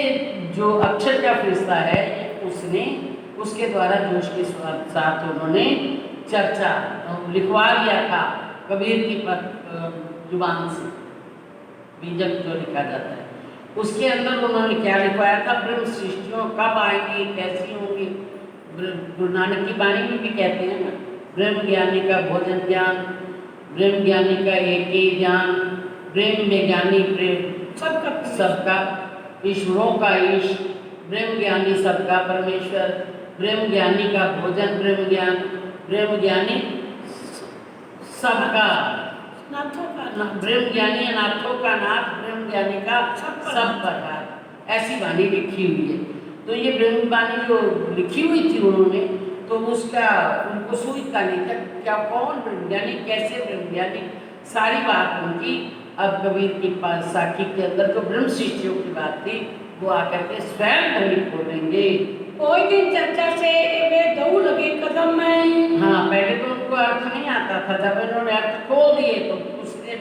जो अक्षर का फरिश्ता है उसने उसके द्वारा जोश के साथ उन्होंने चर्चा लिखवा लिया था कबीर की जुबान से, बीजक जो लिखा जाता है उसके अंदर उन्होंने क्या लिखवाया था? ब्रह्म सृष्टियों कब आएंगी, कैसी होंगी। गुरु नानक की वाणी में भी कहते हैं ना, ब्रह्म ज्ञानी का भोजन ज्ञान, ब्रह्म ज्ञानी का एक ही ज्ञान, ब्रह्म में ज्ञानी प्रेम सबका ईश्वरों का ईश, ब्रह्म ज्ञानी सबका परमेश्वर, ब्रह्म ज्ञानी का भोजन, ब्रह्म ज्ञानी सबका, नाथों का ब्रह्म ज्ञानी अनाथों का नाथ, ब्रह्म ज्ञानी का सब प्रकार, ऐसी वाणी लिखी हुई है। तो ये ब्रह्म वाणी जो लिखी हुई थी उन्होंने, तो उसका उनको सूझता नहीं था क्या कौन ब्रह्म ज्ञानी, कैसे ब्रह्म ज्ञानी, सारी बात उनकी अब कबीर की साखी के अंदर जो ब्रह्म शिष्यों की बात थी वो आकर के स्वयं कबीर बोलेंगे। कोई दिन चर्चा से वे दो लगे कदम में। हाँ, पहले तो उनको अर्थ नहीं आता था, जब इन्होंने अर्थ खोल दिए तो उस दिन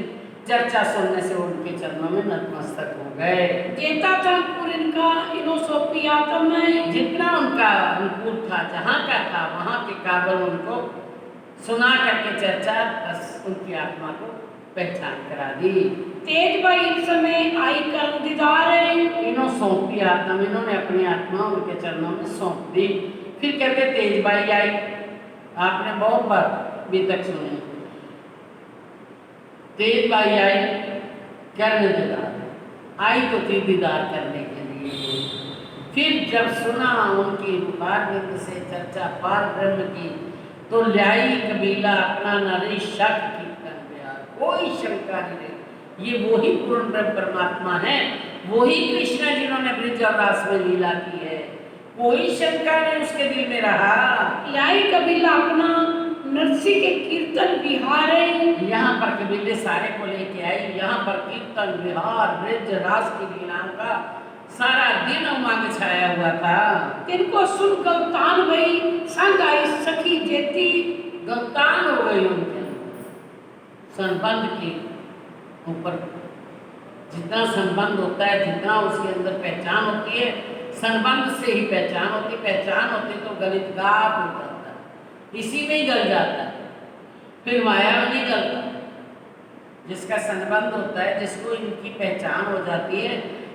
चर्चा सुनने से उनके चरणों में नतमस्तक हो गए। जेता चंदपुर इनका इनो सोपी आत्म में, जितना उनका अनुकूल था, जहाँ का था वहाँ के काबल उनको सुना करके चर्चा, बस उनकी आत्मा को पहचान करा दी। तेज भाई इस समय आई कर दीदार है। इन्हों सौंपी आत्मा, इन्होंने अपनी आत्मा उनके चरणों में सौंप दी। फिर कहते तेज बाई आई, आपने बहुत बार अभी तक सुने, तेज बाई आई करने दीदार, आई तो थी दीदार करने के लिए। फिर जब सुना उनकी मुखारबिंद से चर्चा पार ब्रह्म की, तो ल्याई कबीला अपना नारी शक कीर्तन गया, कोई शंका नहीं। ये वही पूर्ण ब्रह्म परमात्मा है, वही कृष्ण जिन्होंने ब्रज और रास में लीला की है, कोई शंका नहीं उसके दिल में रहा। ल्याई कबीला अपना नरसी के कीर्तन बिहार है। यहाँ पर कबीले सारे को लेके आई, यहाँ पर कीर्तन विहार ब्रज रास की लीलाओं का सारा दिन उमंग छाया हुआ था। तिनको सुन गलतान भई संग आई सखी जेती। गलतान हो गई उनके संबंध के ऊपर, जितना संबंध होता है, जितना उसके अंदर पहचान होती है, संबंध से ही पहचान होती, पहचान होती तो गलित गाप हो जाता, इसी में ही गल जाता है। फिर माया में नहीं गलता, जिसका संबंध होता है, जिसको इनकी पहचान हो जाती है,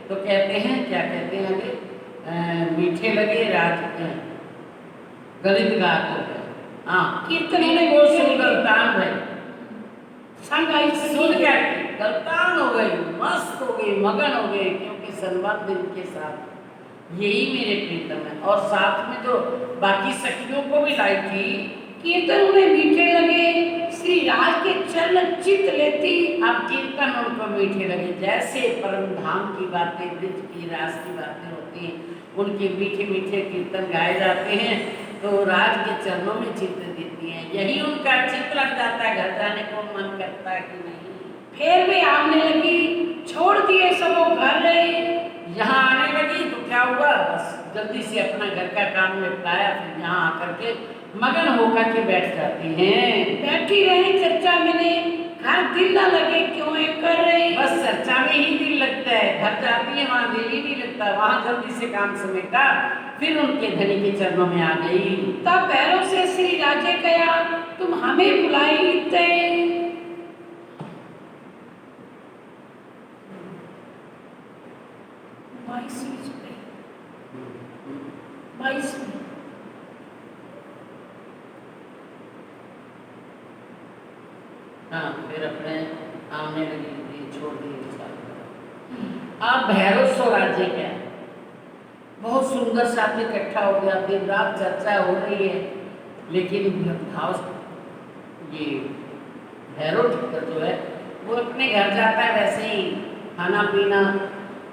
तो कहते हैं, क्या कहते हैं आगे, मीठे लगे राज गलित गात हो गए। हाँ, कीर्तन को सुन गलतान भाई संग आई सुन कर गलतान हो गई, मस्त हो गई, मगन हो गई, क्योंकि संबंध इनके साथ यही मेरे प्रीतम है। और साथ में जो बाकी सखियों को भी लाई थी, कीर्तन उन्हें मीठे लगे, श्री राज के चरण चित्त लेती। अब कीर्तन उनको मीठे लगे, जैसे परम धाम की बातें, ब्रज की रास की बातें होती हैं, उनके मीठे मीठे कीर्तन गाए जाते हैं, तो राज के चरणों में चित्त देती हैं, यही उनका चित्त लग जाता है, घर जाने को मन करता है कि नहीं। फिर वे आने लगी, छोड़ दिए सबो घर रहे। यहाँ आने लगी तो क्या हुआ, बस जल्दी से अपना घर का काम निपटाया, फिर यहाँ आकर के मगन होकर के बैठ जाती हैं। बैठी रही चर्चा में, घर दिल न लगे क्यों ये कर रही। बस चर्चा में ही दिल लगता है, घर जाती है वहाँ दिल ही नहीं लगता, वहाँ जल्दी से काम समेटा, फिर उनके धनी के चरणों में आ गई। तब भैरव से श्री राजे कहा, तुम हमें बुलाई थे। 22 में हाँ, फिर अपने आने लगी, छोड़ दिए। अब भैरव सो राज्य क्या है, बहुत सुंदर साथ इकट्ठा हो गया, दिन रात चर्चा हो रही है, लेकिन भाव ये भैरव ठक्कर जो है वो अपने घर जाता है, वैसे ही खाना पीना,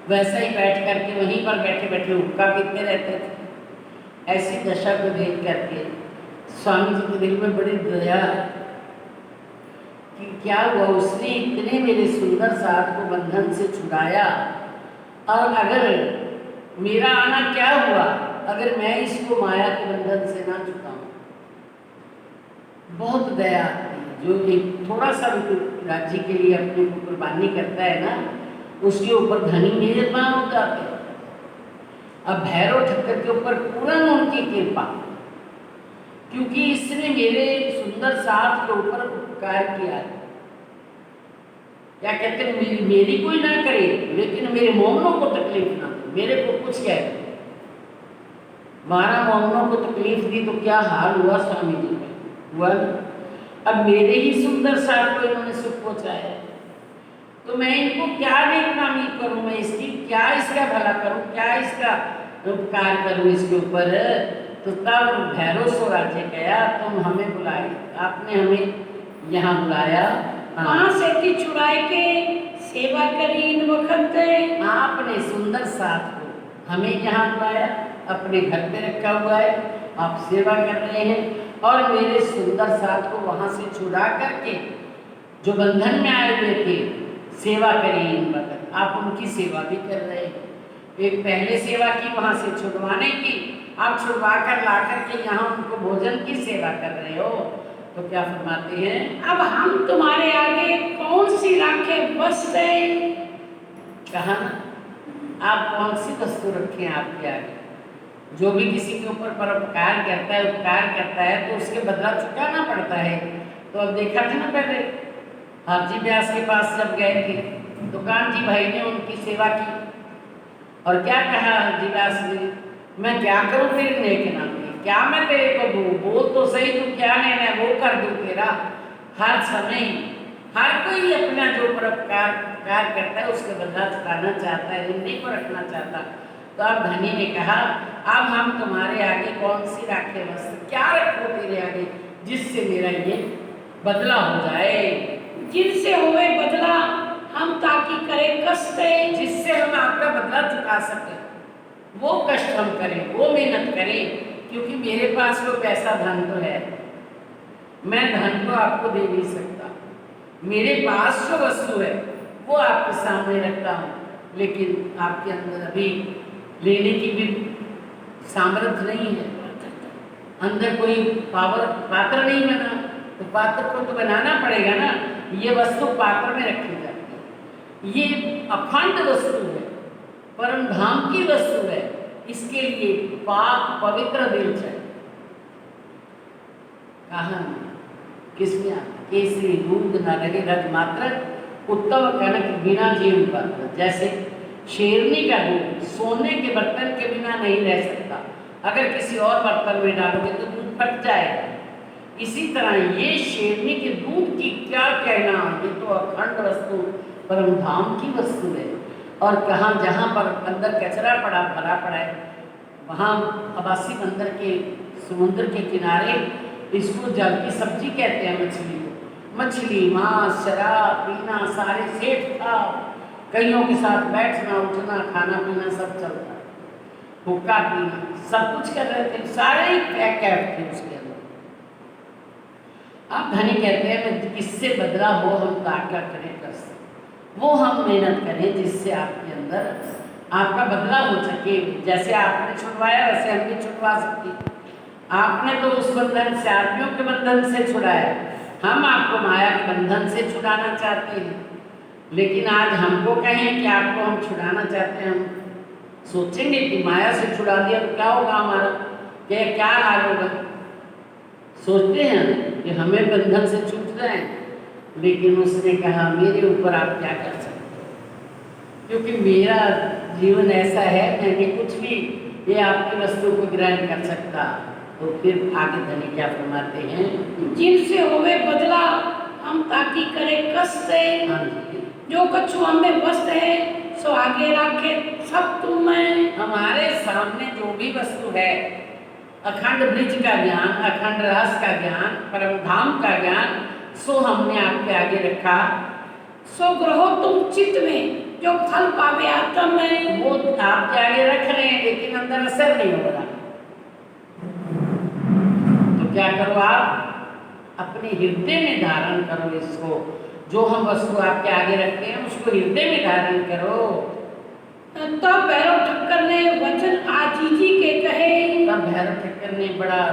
वैसे ही बैठ करके वहीं पर बैठे बैठे हुक्का पीते रहते थे। ऐसी दशा को देख करके स्वामी जी के दिल में बड़ी दया कि क्या हुआ, उसने इतने मेरे सुंदर साथ को बंधन से छुड़ाया, और अगर मेरा आना क्या हुआ अगर मैं इसको माया के बंधन से ना छुड़ाऊं। बहुत दया आती है, जो एक थोड़ा सा राज्य के लिए अपने को कुर्बानी करता है ना, उसके ऊपर धनी मेहरबान हो जाते हैं। अब भैरव ठक्कर के ऊपर पूर्ण उनकी कृपा, क्योंकि इसने मेरे सुंदर साथ के ऊपर उपकार किया। क्या कहते हैं, मेरी कोई ना करे, लेकिन मेरे मोमनों को तकलीफ ना दे, मेरे को कुछ कह दे। 12 मोमनों को तकलीफ दी तो क्या हाल हुआ स्वामी जी का हुआ। अब मेरे ही सुंदर साथ को इन्होंने सुख पहुंचाया, तो मैं इनको क्या नेकनामी करूं, मैं इसकी क्या इसका भला करूं, क्या इसका उपकार करूं इसके ऊपर। तो तब भैरव सो राज्य गया, तुम हमें बुलाए, आपने हमें यहाँ बुलाया। हाँ। वहाँ से ती छुड़ाए के सेवा करी इन वक्त। आपने सुंदर साथ को हमें यहाँ बुलाया, अपने घर पे रखा हुआ है, आप सेवा कर रहे हैं, और मेरे सुंदर साथ को वहाँ से छुड़ा करके जो बंधन में आए हुए थे, सेवा करी इन वक्त, आप उनकी सेवा भी कर रहे हैं। एक पहले सेवा की वहाँ से छुड़वाने की, आप छुड़वा कर ला करके यहाँ उनको भोजन की सेवा कर रहे हो। तो क्या फरमाते हैं, अब हम तुम्हारे आगे कौन सी राखे बस गए। कहा आप कौन सी वस्तु रखें आपके आगे। जो भी किसी के ऊपर परोपकार करता है, उपकार करता है, तो उसके बदला चुकाना पड़ता है। तो अब देखा था ना पहले हाजी व्यास के पास जब गए थे, तो कांजी भाई ने उनकी सेवा की, और क्या कहा हाजी व्यास ने, मैं क्या करूं तेरे नेक नाम में, क्या मैं तेरे को दूं, बोल तो सही, तू क्या लेना है वो कर दूं तेरा। हर समय हर कोई अपना जो परोपकार करता है उसके बदला चुकाना चाहता है, नहीं को रखना चाहता। तो अब धनी ने कहा, अब हम तुम्हारे आगे कौन सी राखे वस्तु, क्या रखो तेरे आगे जिससे मेरा ये बदला हो जाए। जिनसे हुए बदला हम ताकि करे कष्ट, जिससे हम आपका बदला चुका सकें, वो कष्ट हम करें, वो मेहनत करें। क्योंकि मेरे पास वो पैसा धन तो है, मैं धन तो आपको दे नहीं सकता, मेरे पास जो वस्तु है वो आपके सामने रखता हूँ, लेकिन आपके अंदर अभी लेने की भी सामर्थ्य नहीं है, अंदर कोई पात्र नहीं बना, तो पात्र को तो बनाना पड़ेगा ना। ये वस्तु पात्र में रखी जाती है, ये अखंड वस्तु है, परम धाम की वस्तु है, इसके लिए पाक पवित्र दिल चाहिए। कहा किसमें आता, केसरी दूध न रहे रज मात्र, उत्तम कनक बिना जीव पात्र। जैसे शेरनी का दूध सोने के बर्तन के बिना नहीं रह सकता, अगर किसी और बर्तन में डालोगे तो दूध फट जाएगा। इसी तरह ये शेरनी के दूध की क्या कहना, ये तो अखंड वस्तु परम धाम की वस्तु है। और कहाँ जहाँ पर अंदर कचरा पड़ा भरा पड़ा है, वहाँ अबासी बंदर के समुद्र के किनारे इसको जल की सब्जी कहते हैं, मछली को। मछली, मांस, शराब पीना, सारे सेठ था, कईयों के साथ बैठना उठना खाना पीना सब चलता, हुक्का पीना सब कुछ कर रहे थे, सारे ही कैफ थे उसके अंदर। अब धनी कहते हैं मैं किससे बदला हो हम ताका करें कष्ट, वो हम मेहनत करें जिससे आपके अंदर आपका बदला हो सके। जैसे आपने छुड़वाया वैसे हम भी छुड़वा सकते। आपने तो उस बंधन से, आदमियों के बंधन से छुड़ाया, हम आपको माया के बंधन से छुड़ाना चाहते हैं। लेकिन आज हमको कहें कि आपको हम छुड़ाना चाहते हैं, हम सोचेंगे कि माया से छुड़ा दिया तो क्या होगा हमारा, क्या हाल होगा। सोचते हैं कि हमें बंधन से छूट जाए, लेकिन उसने कहा मेरे ऊपर आप क्या कर सकते हो, क्योंकि मेरा जीवन ऐसा है, मैंने कुछ भी ये आपकी वस्तु को ग्रहण कर सकता। तो फिर आगे धनी क्या फरमाते हैं, जिनसे होवे बदला हम ताकि करे कष्ट, जो कछु हमें वस्त है सो आगे रखे सब तुम में। हमारे सामने जो भी वस्तु है, अखंड ब्रिज का ज्ञान, अखंड रस का ज्ञान, परम धाम का ज्ञान, सो हमने आपके आगे रखा। सो ग्रहो तुम चित्त में जो फल पावे आत्म में, वो आपके आगे रख रहे हैं लेकिन अंदर असर नहीं हो रहा। तो क्या करो, आप अपने हृदय में धारण करो इसको, जो हम वस्तु आपके आगे रखते हैं उसको हृदय में धारण करो। तब भैरव ठक्कर ने वचन आजीजी के कहे, तब भैरव ठक्कर ने बड़ा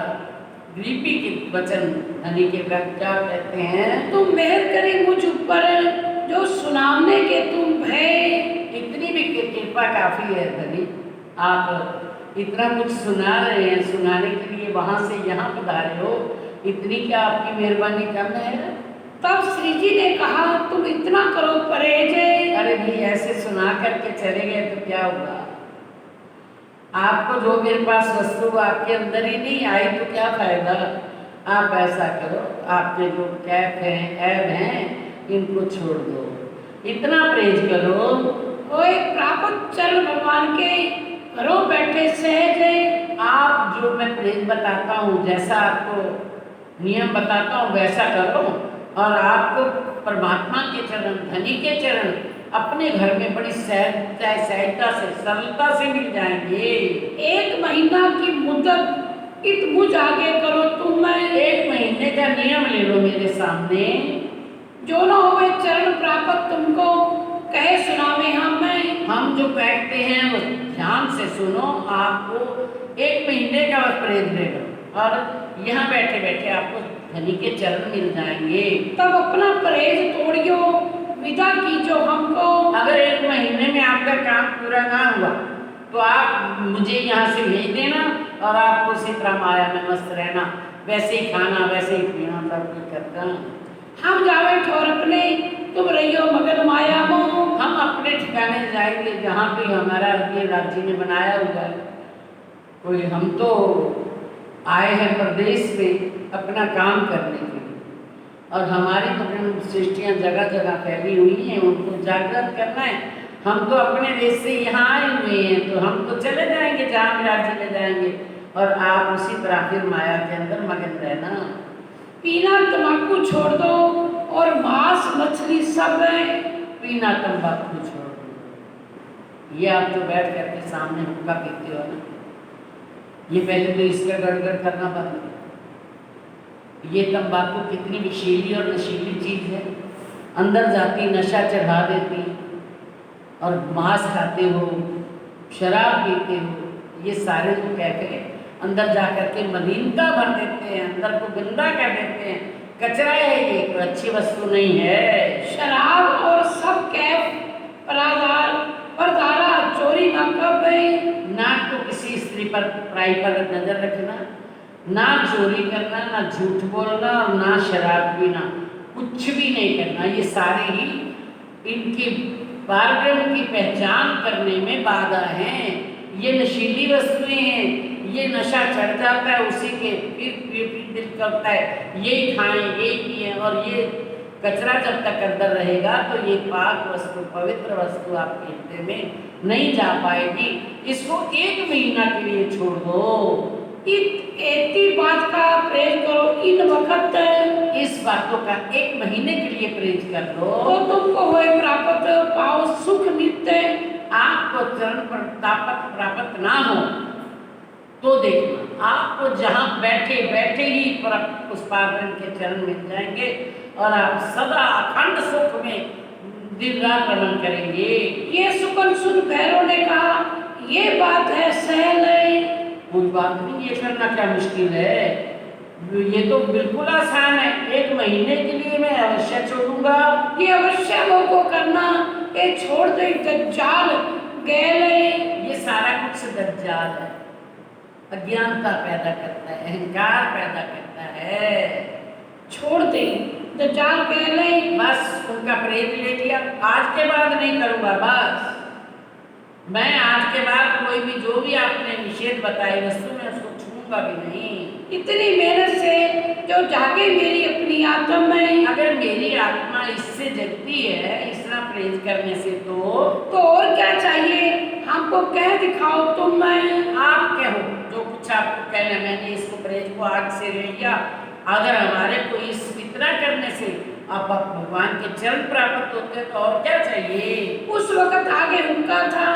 गरीबी के वचन धनी के क्या कहते हैं, तुम मेहर करे मुझ ऊपर जो सुनाने के तुम भय। इतनी भी कृपा काफी है धनी, आप इतना कुछ सुना रहे हैं, सुनाने के लिए वहां से यहाँ पधारे हो, इतनी क्या आपकी मेहरबानी कम है। तब श्री जी ने कहा तुम इतना करो परहेज। अरे भाई ऐसे सुना करके चले गए तो क्या होगा, आपको जो मेरे पास वस्तु आपके अंदर ही नहीं आई तो क्या फायदा। आप ऐसा करो, आपके जो कैफ हैं ऐब हैं इनको छोड़ दो, इतना प्रेज करो। कोई प्राप्त चरण भगवान के घरों बैठे सहज आप जो मैं प्रेज बताता हूँ, जैसा आपको नियम बताता हूँ वैसा करो, और आपको परमात्मा के चरण, धनी के चरण अपने घर में बड़ी सहजता से, सरलता से मिल जाएंगे। 1 महीना की मुद्दत इत मुझ आगे करो तुम। 1 महीने का नियम ले लो मेरे सामने। जो न होवे चरण प्राप्त तुमको कहे सुनावे हम जो बैठते हैं वो ध्यान से सुनो। आपको 1 महीने का बस प्रेज ले लो, और यहाँ बैठे बैठे आपको धनी के चरण मिल जाएंगे। तब अपना परहेज तोड़ियो विदा कीजो हमको। अगर 1 महीने में आपका काम पूरा ना हुआ तो आप मुझे यहाँ से भेज देना, और आपको उसी तरह माया में मस्त रहना, वैसे ही खाना, वैसे ही पीना, सब कुछ करता। हम जावे ठोर अपने, तुम रहियो मगन माया मो। हम अपने ठिकाने जाएंगे जहाँ पे हमारा ये राज्य ने बनाया हुआ है। कोई हम तो आए हैं प्रदेश में अपना काम करने के लिए, और हमारी तो सृष्टियाँ जगह जगह फैली हुई हैं, उनको जागृत करना है। हम तो अपने देश से यहाँ आए हुए हैं, तो हम तो चले जाएंगे जहाँ भी राज्य में जाएंगे, और आप उसी तरह फिर माया के अंदर मगन रहना। पीना तम्बाकू छोड़ दो और मांस मछली सब है। पीना तम्बाकू छोड़ दो। ये आप जो बैठ करके सामने हुक्का पीते हो ना, ये पहले तो इसका गड़गड़ करना बंद करो। ये तम्बाकू कितनी विषैली और नशीली चीज़ है, अंदर जाती नशा चढ़ा देती, और मांस खाते हो, शराब पीते हो, ये सारे जो कैफे अंदर जा करके मलिनता भर देते हैं, अंदर को गंदा कर देते हैं, कचरा है ये, कोई अच्छी वस्तु नहीं है। शराब और सब कैफ परदारा चोरी न कर गई। ना तो किसी स्त्री पर, पराई पर नजर रखना, ना चोरी करना, ना झूठ बोलना, और ना शराब पीना, कुछ भी नहीं करना। ये सारे ही इनके पारब्रह्म की पहचान करने में बाधा हैं। ये नशीली वस्तुएं हैं, ये नशा चढ़ जाता है उसी के, फिर दिल करता है यही खाएं, यही पिएं, और ये कचरा जब तक अंदर रहेगा तो ये पाक वस्तु, पवित्र वस्तु आपके हृदय में नहीं जा पाएगी। इसको 1 महीना के लिए छोड़ दो। इतनी बात का प्रेज करो इन वक्त, इस बातों का 1 महीने के लिए प्रेज कर दो, तो तुमको होए प्राप्त पाओ सुख नित्य। आपको चरण प्राप्त ना हो तो देखना, आपको जहाँ बैठे बैठे ही उस पावन के चरण मिल जाएंगे, और आप सदा अखंड सुख में दिन रात रमन करेंगे। ये सुकन सुन भैरव ने कहा, ये बात है सहल है। कोई बात नहीं, ये करना क्या मुश्किल है, ये तो बिल्कुल आसान है। 1 महीने के लिए मैं अवश्य छोड़ूंगा। ये अवश्य को करना, ये छोड़ दे दज्जाल गैले। ये सारा कुछ दज्जाल है, अज्ञानता पैदा करता है, अहंकार पैदा करता है। छोड़ दे दज्जाल गैले। बस उनका प्रेम ले लिया, आज के बाद नहीं करूँगा। बस मैं आज के बाद कोई भी जो भी आपने निषेध बताई वस्तु में उसको छूऊंगा भी नहीं। इतनी मेहनत से जो जागे मेरी अपनी आत्मा में, अगर मेरी आत्मा इससे जगती है, इस तरह प्रेज करने से, तो और क्या चाहिए हमको कह दिखाओ तुम। मैं आप कहो जो कुछ आपको कहना, मैंने इसको प्रेज को आज से ले लिया। अगर हमारे को इस इतना करने से आप भगवान के चरण प्राप्त होते तो और क्या चाहिए। उस वक्त आगे हुक्का था,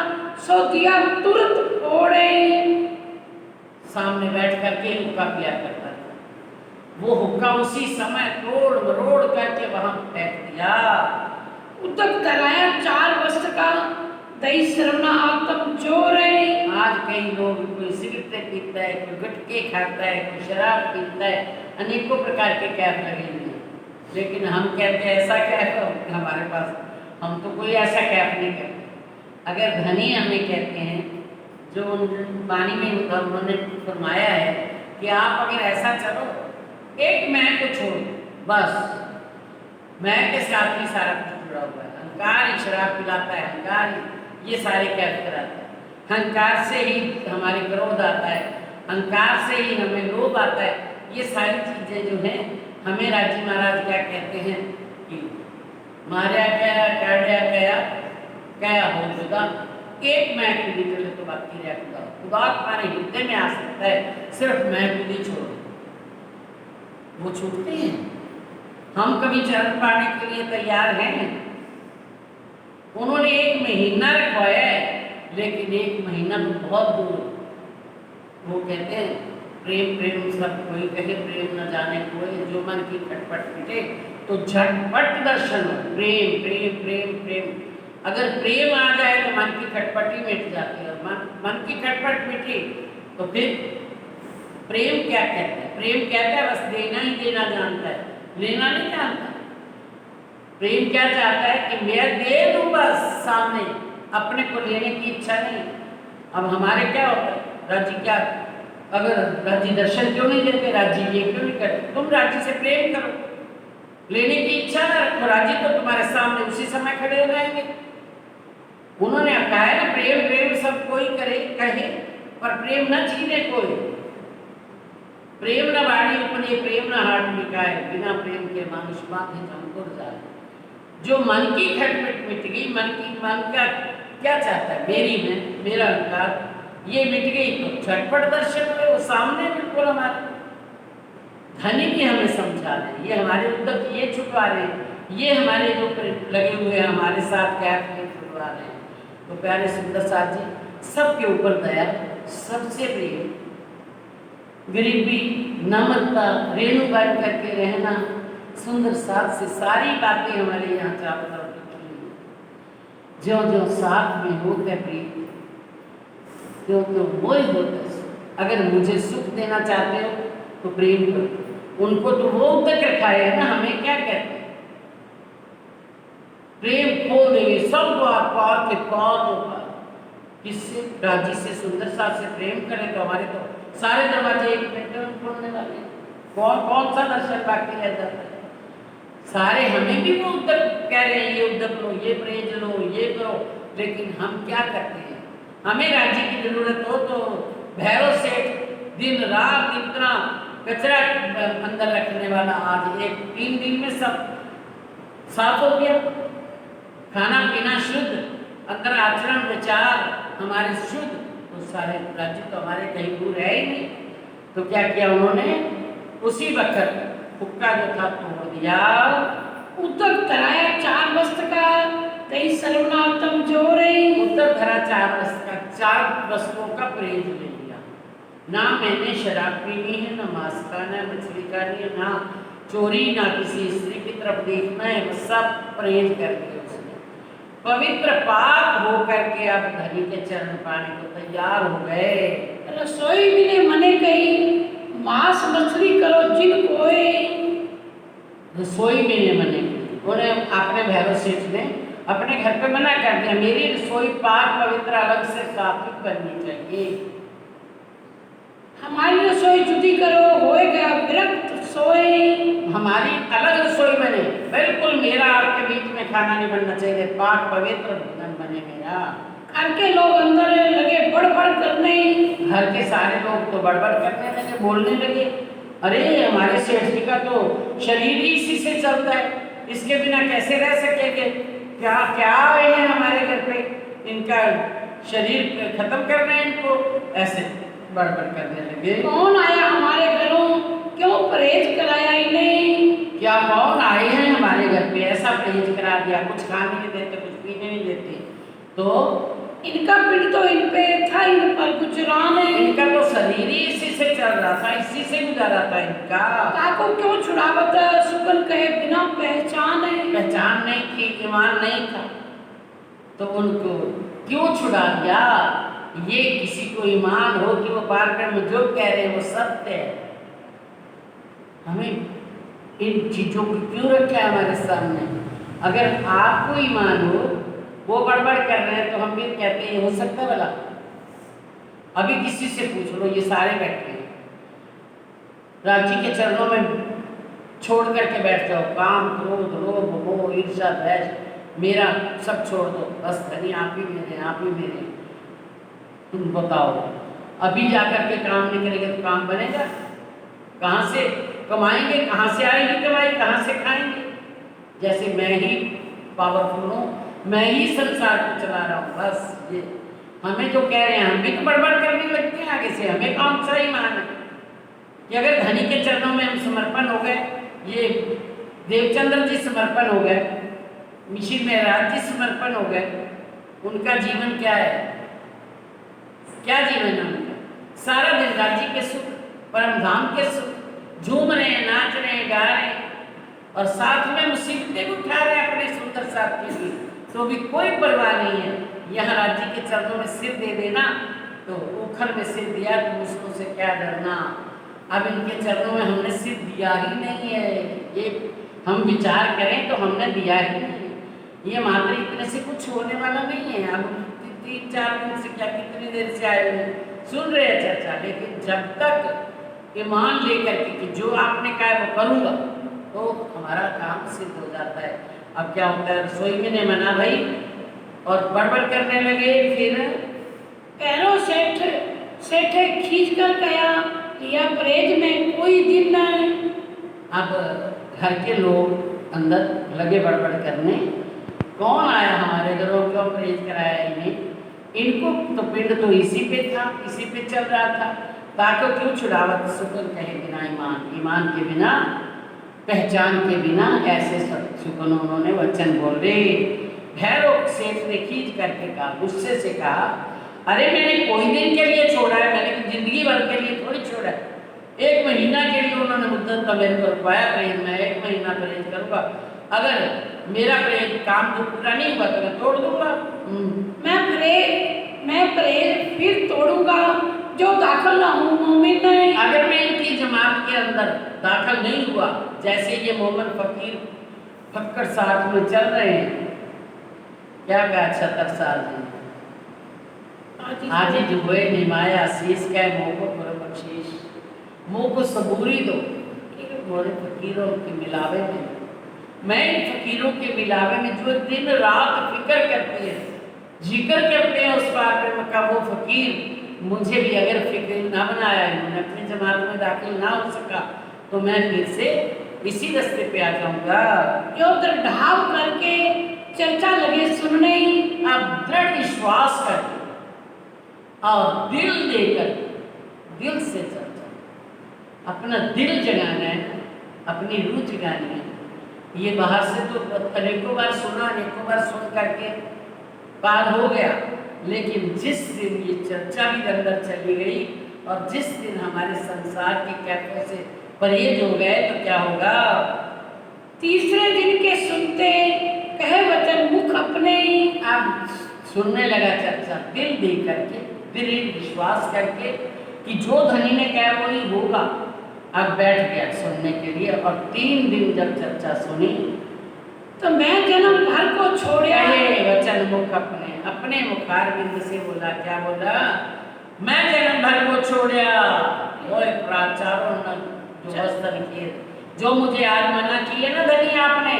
सो दिया तुरंत फोड़े। सामने बैठ करके हुक्का पिया करता था, वो हुक्का उसी समय तोड़ मरोड़ करके वहां फेंक दिया। उतक तराया 4 वस्त्र का, दही श्रवणा आत्म चोर है। आज कई लोग, कोई सिगरेट पीता है, कोई गुटखे खाता है, कोई शराब पीता है, अनेकों प्रकार के कैफ लगे हुए हैं, लेकिन हम कहते हैं ऐसा कैफ हमारे पास, हम तो कोई ऐसा कैफ नहीं करते। अगर धनी हमें कहते हैं, जो वाणी में उन्होंने फरमाया है कि आप अगर ऐसा चलो, एक मैं को छोड़, बस मैं के साथ ही सारा कुछ जुड़ा हुआ है। अहंकार ही शराब पिलाता है, अहंकार ही ये सारे कैफ कराता है। अहंकार से ही हमारे क्रोध आता है, अहंकार से ही हमें लोभ आता है। ये सारी चीज़ें जो हैं, हमें राजी महाराज क्या कहते हैं कि मार्या क्या काढ़या क्या क्या हो जुदा, एक मैं खुदी चले तो बाकी रह खुदा। खुदा तुम्हारे हृदय में आ सकता है, सिर्फ मैं खुदी छोड़ दो, वो छूटते हैं। हम कभी चरण पाने के लिए तैयार हैं? उन्होंने 1 महीना रखवाया है, लेकिन 1 महीना तो बहुत दूर। वो कहते हैं प्रेम प्रेम सब कोई कहे, प्रेम न जाने कोई, जो मन की खटपट मिटे तो झटपट दर्शन हो। प्रेम प्रेम प्रेम प्रेम, अगर प्रेम आ जाए तो मन की खटपट ही मिट जाती है। और मन की खटपट मिटी तो फिर प्रेम क्या कहता है? प्रेम कहता है बस देना ही देना जानता है, लेना नहीं जानता। प्रेम क्या चाहता है कि मैं दे दूं बस सामने, अपने को लेने की इच्छा नहीं। अब हमारे क्या होता है, राजी क्या, अगर राजी दर्शन क्यों नहीं देते, राजी ये क्यों नहीं करते? तुम राजी से प्रेम करो, लेने की इच्छा ना रखो, राजी तो तुम्हारे सामने उसी समय खड़े हो जाएंगे। उन्होंने कहा है ना, प्रेम प्रेम सब कोई करे कहे, पर प्रेम न छीने कोई। प्रेम न बाड़ी उपने, प्रेम न हाट मिटाए, बिना प्रेम के मानुष बांधे चमकुर जाए। जो मन की खटपट मिट गई, मन का क्या चाहता है, मेरी में मेरा अहंकार ये मिट गई तो झटपट दर्शन हुए, वो सामने बिल्कुल हमारे। धनी भी हमें समझा रहे, ये हमारे उद्दक ये छुपा रहे, ये हमारे जो लगे हुए हैं हमारे साथ कैफ में छुपा रहे हैं। तो प्यारे सुंदर साथ जी, सबके ऊपर दया, सबसे प्रेम, गरीबी, नम्रता, रेणु बन करके रहना, सुंदर साथ से सारी बातें हमारे यहाँ चारों तरफ लिखी हैं। ज्यों ज्यों साथ में होते प्रीत, त्यों त्यों मोह होते। अगर मुझे सुख देना चाहते हो तो प्रेम करो। उनको तो वो तक रखाया है ना, हमें क्या कहते हैं? प्रेम खोल देंगे सब द्वार, पार के पार दो पार। किससे? राजी से, सुंदर साथ से प्रेम करें तो हमारे तो सारे दरवाजे 1 मिनट में खोलने वाले। कौन कौन सा दर्शन बाकी रह जाता है? सारे हमें भी वो उद्दक कह रहे हैं, ये उद्दक लो, ये प्रेज लो, ये करो, लेकिन हम क्या करते हैं? हमें राज्य की जरूरत हो तो भैरव सेठ दिन रात इतना कचरा अंदर रखने वाला, आज 3 दिन में सब साफ हो गया। खाना पीना शुद्ध, अंदर आचरण विचार हमारे शुद्ध, तो सारे राज्य तो हमारे कहीं दूर है ही नहीं। तो क्या किया उन्होंने? उसी वक्त हुक्का जो था तोड़ दिया, उत्तर धराया 4 वस्त्र का, तई सर्वनातम जोरे। उत्तर धरा 4 वस्त्र का, 4 वस्त्रों का परहेज ले लिया। ना मैंने शराब पीनी है, ना मांस खाना है, मछली खानी है, ना चोरी, ना किसी स्त्री की तरफ देखना है, बस सब परहेज कर दिया उसने। पवित्र पाक होकर के अब धनी के चरण पाने को तैयार हो गए। रसोई मिले मने कही, मांस मछली करो जिन कोई। रसोई में मने, उन्हें अपने भैरव सेठ ने अपने घर पे मना कर दिया, मेरी रसोई पाक पवित्र अलग से सात्विक बननी चाहिए। हमारी रसोई जुदी करो, होएगा विरक्त सोए। हमारी अलग रसोई बने, बिल्कुल मेरा आपके बीच में खाना नहीं बनना चाहिए, पाक पवित्र भोजन बने मेरा। घर के लोग अंदर लगे बड़बड़ करने, घर के सारे लोग तो बड़बड़ करने लगे, बोलने लगे, अरे हमारे सेठ जी का तो शरीर ही इसी से चलता है, इसके बिना कैसे रह सकेंगे? क्या क्या आए हैं हमारे घर पे, इनका शरीर खत्म कर रहे हैं इनको, ऐसे बड़बड़ करने लगे। कौन आया हमारे घरों, क्यों परहेज कराया इन्हें? क्या कौन आए हैं हमारे घर पे, ऐसा परहेज करा दिया, कुछ खाने नहीं देते, कुछ पीने नहीं देते। तो इनका पीड़ तो इन पे था, इन पर गुजरान है। इनका तो शरीर ही इसी से चल रहा था, इसी से गुजारा था इनका। ताको क्यों छुड़ावत, सुगन कहे बिना पहचान है। पहचान नहीं थी, ईमान नहीं था, तो उनको क्यों छुड़ा दिया? ये किसी को ईमान हो कि वो पारकर में जो कह रहे हैं वो सत्य है। हमें इन चीजों को क्यों रखा है हमारे सामने? अगर आपको ईमान हो, वो गड़बड़ कर रहे हैं तो हम भी कहते हैं हो सकता है भला? अभी किसी से पूछ लो, ये सारे बैठे हैं, राजी के चरणों में छोड़ करके बैठ जाओ, काम क्रोध लोभ मोह ईर्ष्या द्वेष मेरा सब छोड़ दो, बस धनी आप ही मेरे, आप ही मेरे। तुम बताओ, अभी जाकर के काम नहीं करेंगे तो काम बनेगा? कहाँ से कमाएंगे, कहाँ से आएगी कमाई, कहाँ से खाएंगे? जैसे मैं ही पावरफुल हूँ, मैं ही संसार को चला रहा हूँ, बस ये हमें जो कह रहे हैं हम भी तो बड़बड़ करने लगते हैं आगे से, हमें कौन सा ईमान है कि अगर धनी के चरणों में हम समर्पण हो गए, ये देवचंद्र जी समर्पण हो गए, मिशिर महराज जी समर्पण हो गए, उनका जीवन क्या है, क्या जीवन है उनका? सारा दिन राज्य के सुख, परम धाम के सुख, झूम रहे हैं, नाच रहे हैं, गा रहे हैं, और साथ में मुसीबतें भी उठा रहे हैं अपने सुंदर साथ के लिए, तो भी कोई परवाह नहीं है। यहाँ राज्य के चरणों में सिर दे देना, तो उखर में सिर दिया तो मुझको से क्या डरना। अब इनके चरणों में हमने सिर दिया ही नहीं है, ये हम विचार करें तो हमने दिया ही नहीं है। ये मात्र इतने से कुछ होने वाला नहीं है। अब 3-4 दिन से क्या, कितनी देर से आए हुए सुन रहे हैं चर्चा, लेकिन जब तक ईमान लेकर के कि जो आपने कहा वो करूँगा, तो हमारा काम सिद्ध हो जाता है। अब क्या होता है, रसोई में ने मना भाई और बड़बड़ करने लगे, फिर पैरों सेठे खींच कर गया, लिया परहेज में कोई दिन नहीं। अब घर के लोग अंदर लगे बड़बड़ करने, कौन आया हमारे घरों, क्यों परहेज कराया इन्हें, इनको तो पिंड तो इसी पे था, इसी पे चल रहा था, ताकि क्यों छुड़ावत सुकन कहे बिना ईमान, ईमान के बिना, पहचान के बिना, ऐसे सुकन उन्होंने वचन बोले। भैरव सेठ ने खींच करके कहा, गुस्से से कहा, अरे मैंने कोई दिन के लिए छोड़ा है, मैंने जिंदगी भर के लिए थोड़ी छोड़ा है। 1 महीना के लिए उन्होंने मुद्दत का मेरे को रुपया परहेज, मैं 1 महीना परहेज करूँगा, अगर मेरा परहेज काम जो पूरा नहीं हुआ तो मैं तोड़ दूंगा। मैं परहेज फिर तोड़ूंगा जो दाखिल ना हूँ मोमिन नहीं। अगर मैं इनकी जमात के अंदर दाखिल नहीं हुआ, जैसे ये मोहम्मद फकीर फक्कर साथ में चल रहे हैं, क्या कहा 76 साल में आज ही हुए निमाया शीश कह मोह को करो बख्शीश, मुँह को सबूरी दो मोरे फकीरों के मिलावे में, मैं इन फकीरों के मिलावे में जो दिन रात फिक्र करती है, जिक्र करते हैं उस बात में का वो फकीर, मुझे भी अगर फिक्र ना बनाया, इन्होंने अपनी जमात में दाखिल ना हो सका, तो मैं फिर से इसी रास्ते पे आ जाऊंगा। जो दृढ़ाव करके चर्चा लगे सुनने ही, अब दृढ़ विश्वास करके और दिल देकर, दिल से चर्चा, अपना दिल जगाना है, अपनी रूह जगानी है। ये बाहर से तो अनेकों बार सुना, अनेकों बार सुन करके पार हो गया, लेकिन जिस दिन ये चर्चा भी अंदर चली गई और जिस दिन हमारे संसार के कैफों से परहेज हो गए, तो क्या होगा? तीसरे दिन के सुनते कहे वचन मुख अपने ही। अब सुनने लगा चर्चा, दिल दे करके, दिल विश्वास करके कि जो धनी ने कहा वही होगा। अब बैठ गया सुनने के लिए, और 3 दिन जब चर्चा सुनी तो मैं जन्म भर को छोड़ा, वचन मुख अपने, अपने मुखार बिंद से बोला, क्या बोला? मैं जन्म भर को छोड़ा, वो प्राचारों न जो वस्त्र किए, जो मुझे आज मना किए ना धनी आपने,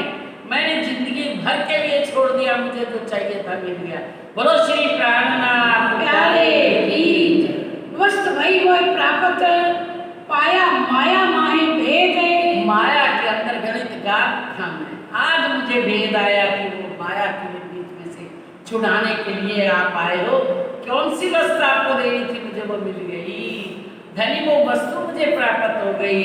मैंने जिंदगी भर के लिए छोड़ दिया, मुझे जो चाहिए था मिल गया। बोलो श्री प्राणनाथ प्यारे गीत वस्त भई वो प्राप्त पाया, माया माहे भेद। माया के अंदर गणित गात था मैं, आज मुझे भेद आया कि वो माया के बीच में से छुड़ाने के लिए आप आए हो। कौन सी वस्तु आपको देनी थी, मुझे वो मिल गई, धनी वो वस्तु मुझे प्राप्त हो गई।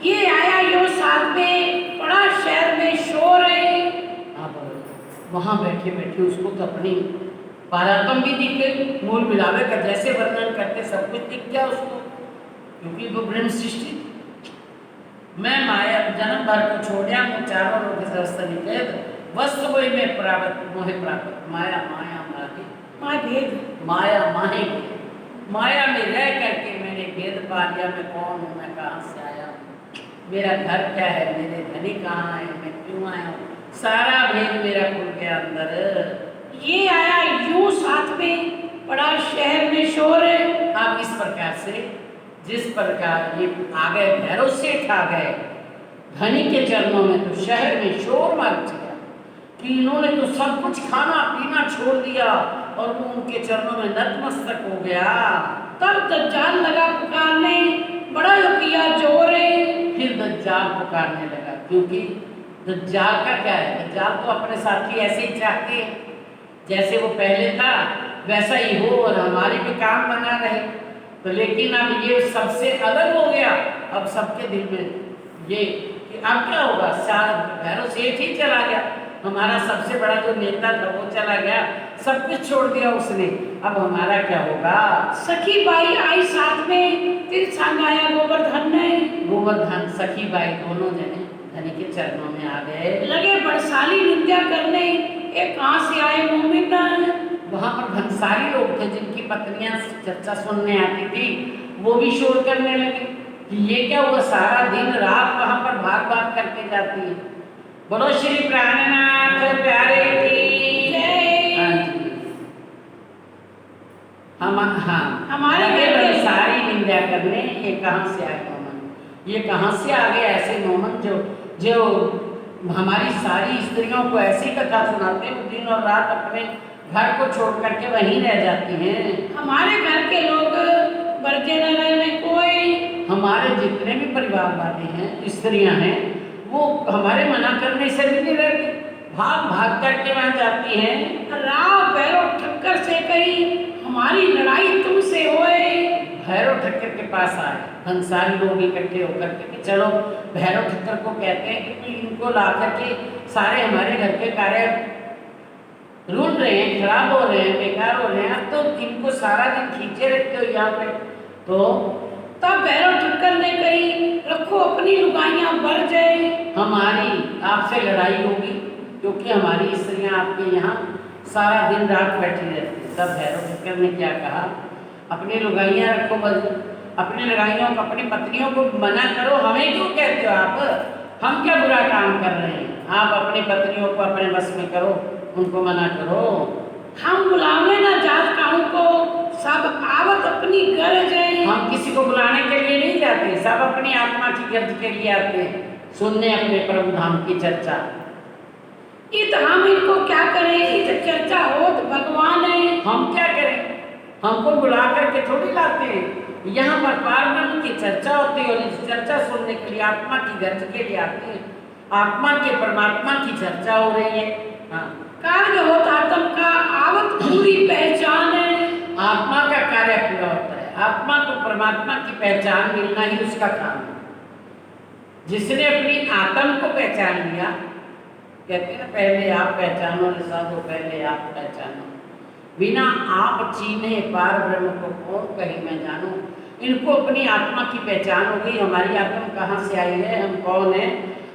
ये आया यो साथ में बड़ा शहर में शोर है। अब वहाँ बैठे बैठे उसको तो अपनी पारातम भी दिख गई, मूल मिलावे का जैसे वर्णन करते सब कुछ दिख गया उसको, क्योंकि वो ब्रह्म सृष्टि। मैं माया जन्म भर को छोड़ा, मैं चारों लोग रास्ता निकले, वस्तु वही में प्राप्त मोहे प्राप्त, माया माया माही माँ भेद, माया माही, माया में रह करके मैंने भेद पा लिया, मैं कौन हूँ, मैं कहाँ से आया, मेरा घर क्या है, मेरे धनी कहाँ है, मैं क्यों आया हूँ, सारा भेद मेरा खुल गया अंदर। ये आया यूं साथ में बड़ा शहर में शोर है। आप इस प्रकार से, जिस प्रकार ये आ गए, भैरव सेठ आ गए धनी के चरणों में, तो शहर में शोर मच गया कि इन्होंने तो सब कुछ खाना पीना छोड़ दिया और वो उनके चरणों में नतमस्तक हो गया। तब दज्जाल लगा पुकारने, बड़ा किया जोर है। फिर दज्जाल पुकारने लगा, क्योंकि दज्जाल का क्या है, दज्जाल तो अपने साथी ऐसे ही चाहते हैं जैसे वो पहले था, वैसा ही हो और हमारे भी काम बना रहे। तो लेकिन अब ये सबसे अलग हो गया। अब सबके दिल में ये कि अब क्या होगा, भैरव सेठ ही चला गया, हमारा सबसे बड़ा जो नेता था वो चला गया, सब कुछ छोड़ दिया उसने, अब हमारा क्या होगा। सखी बाई आई साथ में, फिर संगाया गोवर्धन ने। गोवर्धन सखी बाई दोनों जने धनी के चरणों में आ गए, लगे बड़साली निंदा करने, ये कहाँ से आए मोमिन। वहां पर भंसारी लोग थे जिनकी पत्नियां चर्चा सुनने आती थी, वो भी शोर करने लगे कि ये क्या हुआ, सारा दिन रात वहां पर भाग भाग करके जाती है। बोलो श्री प्राणनाथ प्यारे की जय। हाँ जी। हमारे लगे घर के भंसारी निंदा करने, ये कहाँ से आए मोमन, ये कहाँ से आ गए ऐसे मोमन जो जो हमारी सारी स्त्रियों को ऐसी कथा सुनाते हैं, दिन और रात अपने घर को छोड़ करके वहीं रह जाती हैं। हमारे घर के लोग बरके न रहने कोई, हमारे जितने भी परिवार वाले हैं, स्त्रियां हैं, वो हमारे मना करने से भी नहीं रहती, भाग भाग करके वहां जाती हैं। राव भैरव ठक्कर से कही, हमारी लड़ाई तुमसे होए। भैरव ठक्कर के पास आए भंसारी लोग इकट्ठे होकर के, चलो भैरव ठक्कर को कहते हैं कि इनको ला करके सारे हमारे घर के कार्य रुल रहे हैं, खराब हो रहे हैं, बेकार हो रहे हैं, अब तो इनको सारा दिन खींचे रखते हो यहाँ पे। तो तब भैरव ठक्कर ने कही, रखो अपनी लुगाइयां बढ़ जाए, हमारी आपसे लड़ाई होगी, क्योंकि हमारी स्त्रियां आपके यहाँ सारा दिन रात बैठी रहती है। तब भैरव ठक्कर ने क्या कहा, अपनी लुगाइयां रखो बस, अपनी लुगाइयों को, अपनी पत्नियों को मना करो, हमें क्यों कहते हो आप, हम क्या बुरा काम कर रहे हैं, आप अपनी पत्नियों को अपने बस में करो, उनको मना करो। हम बुलावे न जात काहू को, सब आवत अपनी गरज है। हम किसी को बुलाने के लिए नहीं जाते, सब अपनी आत्मा की गर्ज के लिए आते हैं, सुनने अपने प्रभु धाम की चर्चा। इत हम इनको क्या करें, इत चर्चा हो तो भगवान है। हम क्या करें, हमको बुला करके थोड़ी लाते हैं, यहाँ पर पारब्रह्म की चर्चा होती है और इस चर्चा सुनने के लिए आत्मा की गर्ज के लिए आते हैं, आत्मा के परमात्मा की चर्चा हो रही है। हाँ, कार्य होता आत्म का आवत पूरी पहचान है। आत्मा का कार्य पूरा होता है, आत्मा को परमात्मा की पहचान मिलना ही उसका काम है। जिसने अपनी आत्म को पहचान लिया, कहते हैं पहले आप पहचानो रे साधो, पहले आप पहचानो, बिना आप चीने पार ब्रह्म को कौन कहीं मैं जानूं। इनको अपनी आत्मा की पहचान हो गई, हमारी आत्मा कहाँ से आई है, हम कौन है,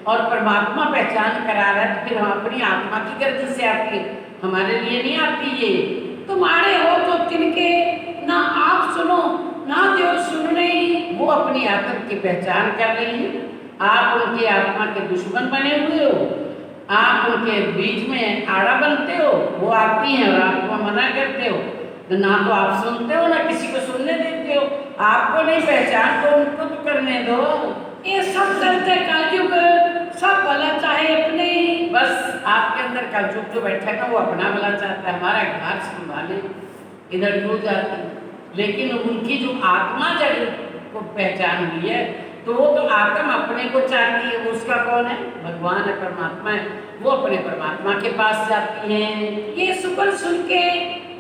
और परमात्मा पहचान करा रहा है, फिर हम अपनी आत्मा की गर्ज से आती है, हमारे लिए नहीं आती ये। तुम्हारे हो तो तिनके, ना आप सुनो ना देव सुनने। वो अपनी आत्मा की पहचान कर रही है, आप उनकी आत्मा के दुश्मन बने हुए हो, आप उनके बीच में आड़ा बनते हो, वो आती हैं और आपको मना करते हो, तो ना तो आप सुनते हो ना किसी को सुनने देते हो, आपको नहीं पहचान तो उनको तो करने दो। ये सब करते कलयुग, सब भला चाहे अपने। बस आपके अंदर कलयुग जो बैठा है ना, वो अपना भला चाहता है, हमारा घर संभाले, इधर डूब जाते हैं। लेकिन उनकी जो आत्मा जब को पहचान हुई है, तो वो तो आत्मा अपने को चाहती है, वो उसका कौन है, भगवान है, परमात्मा है, वो अपने परमात्मा के पास जाती हैं। ये सुपर सुन के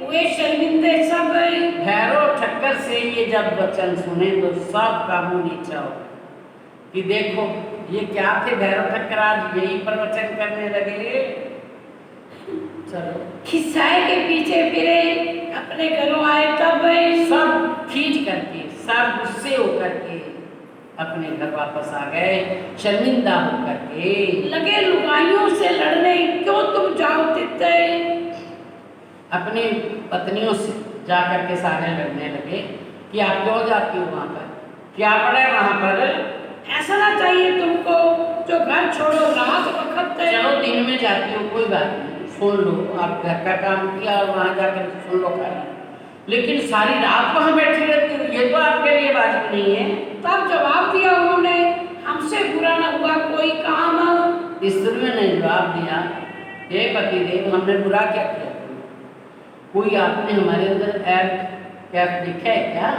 वे शर्मिंदे सब। भैरव ठक्कर से ये जब वचन सुने तो सब का मुंह नीचा हो कि देखो ये क्या थे, भैरव ठक्कर आज यही प्रवचन करने लगे। चलो खिस्साए के पीछे फिरे, अपने घरों आए तब सब खींच करके, सब गुस्से होकर के अपने घर वापस आ गए, शर्मिंदा होकर के। लगे लुगाइयों से लड़ने, क्यों तुम जाओ तिते। अपनी पत्नियों से जा करके सारे लड़ने लगे कि आप क्यों जाती हो वहाँ पर, क्या पड़ा है वहाँ पर। ऐसा ना चाहिए तुमको, जो घर छोड़ो रात वक्त। चलो दिन में जाती हो कोई बात नहीं, सुन लो, आप घर का काम किया और वहाँ जाकर सुन लो खाली, लेकिन सारी रात वहाँ बैठी रहती हो, ये तो आपके लिए वाजिब नहीं है। तब जवाब दिया उन्होंने, हमसे बुरा न हुआ कोई काम। स्त्रियों ने जवाब दिया, हे पतिदेव, हमने बुरा क्या किया, कोई आपने हमारे अंदर ऐप क्या देखा है क्या,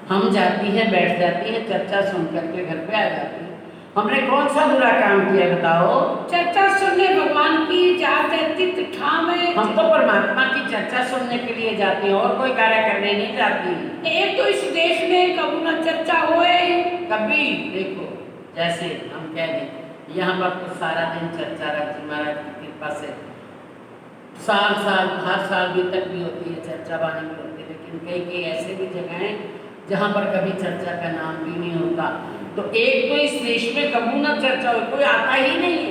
हम जाती हैं बैठ जाती हैं, चर्चा सुन करके घर पे आ जाती हैं, हमने कौन सा बुरा काम किया बताओ? चर्चा सुनने भगवान की जाते तित ठामे। हम तो परमात्मा की चर्चा सुनने के लिए जाते हैं और कोई कार्य करने नहीं जाती। एक तो इस देश में कबू न चर्चा होए। कभी देखो, जैसे हम कह दें यहाँ पर तो सारा दिन चर्चा राजी महाराज की कृपा से साल साल हर साल भी तक भी होती है, चर्चा वाणी भी होती है, लेकिन कई कई ऐसे भी जगह हैं जहाँ पर कभी चर्चा का नाम भी नहीं होता। तो एक तो इस देश में कबू ना चर्चा हो, कोई आता ही नहीं है।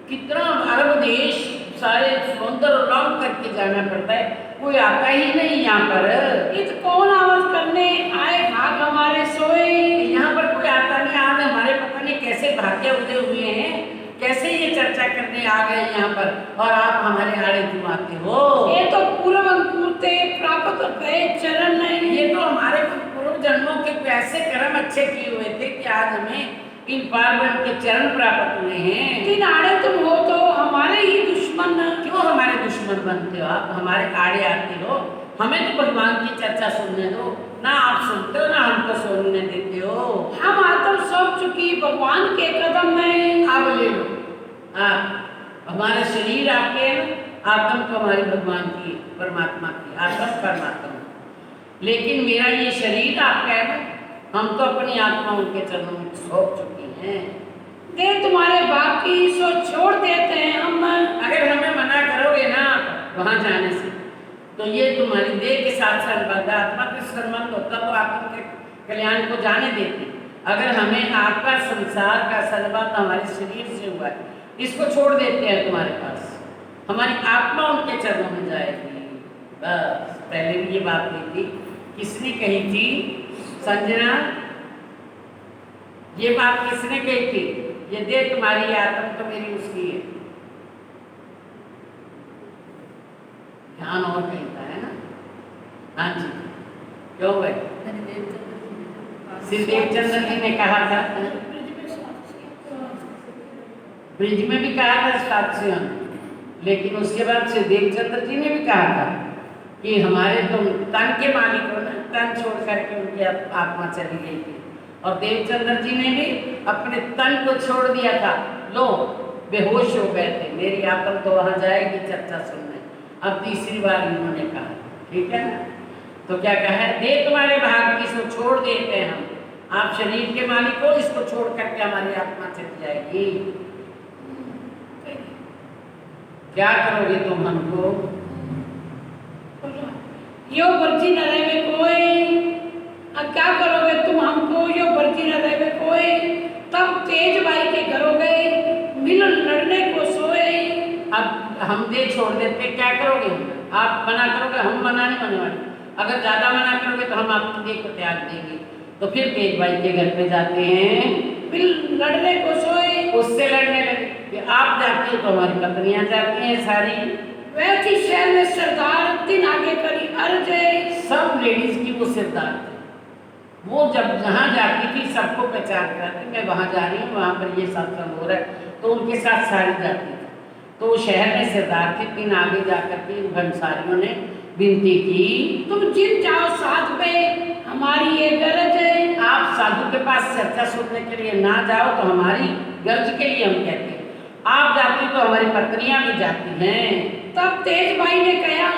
कितना अरब देश सारे समुद्र लॉन्ग करके जाना पड़ता है, कोई आता ही नहीं यहाँ पर। इत कौन आवाज करने आए भाग हमारे सोए। यहाँ पर कोई आता नहीं। आज हमारे पता नहीं कैसे भाग्य उदय हुए हैं, कैसे ये चर्चा करने आ गए यहाँ पर, और आप हमारे आड़े क्यों आते हो? ये तो पूर्व अंकुरते प्राप्त गए चरण नहीं। ये तो हमारे पूर्व जन्मों के ऐसे कर्म अच्छे किए हुए थे कि आज हमें इन पार्वण के चरण प्राप्त हुए हैं। तीन आड़े तुम हो तो हमारे ही दुश्मन। क्यों हमारे दुश्मन बनते हो आप, हमारे आड़े आते हो? हमें तो भगवान की चर्चा सुनने दो ना, आप सुनते हो ना हमको सुनने देते हो। हम आत्म सौंप चुकी भगवान के कदम में। अब ले लो, हमारा शरीर आपके है ना, आत्म तो हमारी भगवान की परमात्मा की, आत्म परमात्मा। लेकिन मेरा ये शरीर आपका है ना, हम तो अपनी आत्मा उनके चरणों में सौंप चुकी हैं। दे तुम्हारे बाप की सो छोड़ देते हैं हम। अगर हमें मना करोगे ना वहाँ जाने से, तो ये तुम्हारी देह के साथ संबंध, आत्मा के संबंध होता तो आत्मा के कल्याण को जाने देती। अगर हमें आत्मा संसार का संबंध हमारे शरीर से हुआ है, इसको छोड़ देते हैं तुम्हारे पास, हमारी आत्मा उनके चरणों में जाएगी। बस पहले भी ये बात हुई थी, किसने कही थी संजना? ये बात किसने कही थी? ये देह तुम्हारी है, आत्मा तो मेरी उसकी है। ध्यान और कहीं था, है ना? हाँ जी, क्यों भाई? श्री देवचंद्र जी ने कहा था, ब्रिज में भी कहा था साक्षियों, लेकिन उसके बाद श्री देवचंद्र जी ने भी कहा था कि हमारे तुम तन के मालिक हो ना, तन छोड़ करके उनकी आत्मा चली गई थी। और देवचंद्र जी ने भी अपने तन को छोड़ दिया था, लो बेहोश हो गए थे, मेरी आत्मा तो वहाँ जाएगी चर्चा सुनने। अब तीसरी बार इन्होंने कहा, ठीक है ना? तो क्या कहा है? दे तुम्हारे भाग की सो छोड़ देते हैं हम, आप शरीर के मालिक हो, इसको छोड़ करके हमारी आत्मा चली जाएगी। क्या करोगे तुम हमको? यो वर्जी न रहे कोई। अब क्या करोगे तुम हमको, यो वर्जी न रहे कोई। तब तेज भाई के घरों गए, मिल लड़ने को सोए। अब हम दे छोड़ देते, क्या करोगे? आप मना करोगे, हम मना नहीं होने वाले। अगर ज्यादा मना करोगे तो हम आपकी देह को त्याग देंगे। तो फिर तेज भाई के घर पे जाते हैं, मिल लड़ने को सोए। उससे लड़ने लगे कि आप जाते हो तो हमारी पत्नियां जाती हैं सारी। वैसी शहर में सरदार दिन आगे करी अर्ज। सब लेडीज की वो सरदार थी। वो जब जहाँ जाती थी सबको पहचान कराती, मैं वहाँ जा रही हूँ, वहाँ पर ये सत्संग हो रहा है, तो उनके साथ सारी जाती थी। तो वो शहर में सरदार थे, दिन आगे जाकर के भंसारियों ने विनती की, तुम जिन जाओ साध पे, हमारी ये गरज है। आप साधु के पास चर्चा सुनने के लिए ना जाओ तो हमारी गरज के लिए हम कहते हैं, आप जाती तो हमारी पत्नियां भी जाती हैं। तब तेज भाई ने कहा,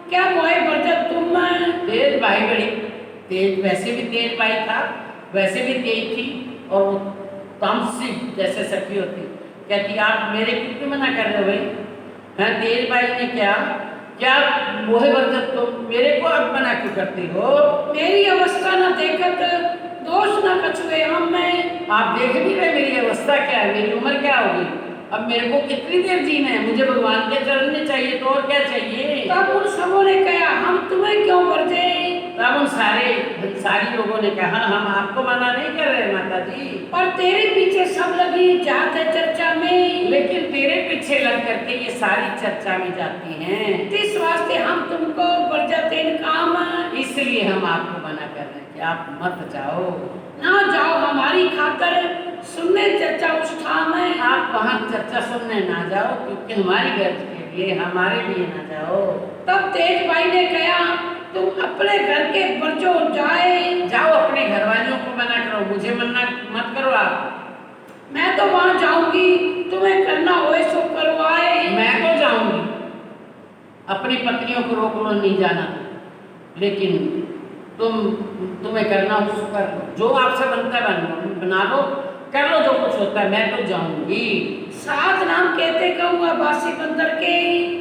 क्या मोहे बरजत तुम? तेज भाई बड़ी तेज, वैसे भी तेज भाई था, वैसे भी तेज थी, और वो तामसिक जैसे सखी होती, कहती आप मेरे क्यों मना कर रहे हो भाई? हाँ, तेज भाई ने क्या मोहे बरजत तुम मेरे को अब मना क्यों करती हो? मेरी अवस्था न देखत दोष न कछुए हम में। आप देख नहीं रहे मेरी अवस्था क्या है, मेरी उम्र क्या होगी? अब मेरे को कितनी देर जीना है, मुझे भगवान के चरण में चाहिए, तो और क्या चाहिए? तब उन सबों ने कहा, हम तुम्हें क्यों बरजे? तब उन सारी लोगों ने कहा, हम आपको मना नहीं कर रहे माता जी, पर तेरे पीछे सब लगी जाते चर्चा में। लेकिन तेरे पीछे लग करके ये सारी चर्चा में जाती हैं, इस वास्ते हम तुमको बरजते काम, इसलिए हम आपको मना कर रहे हैं कि आप मत जाओ, ना जाओ हमारी खातर सुनने चर्चा उस ठाम है। आप वहाँ चर्चा सुनने ना जाओ, क्योंकि हमारी गरज के लिए, हमारे लिए ना जाओ। तब तेज भाई ने कहा, तुम अपने घर के बच्चों जाओ, अपने घर वालियों को मना करो, मुझे मना मत करो। आप मैं तो वहां जाऊंगी, तुम्हें करना होए सो करवाए। मैं तो जाऊंगी, अपनी पत्नियों को रोक लो नहीं जाना, लेकिन तुम्हें करना हो सो कर लो, जो आपसे बनता है बना लो, कर लो जो कुछ होता है, मैं तो जाऊंगी। 7 नाम कहते कहूँ अब्बासी बंदर के।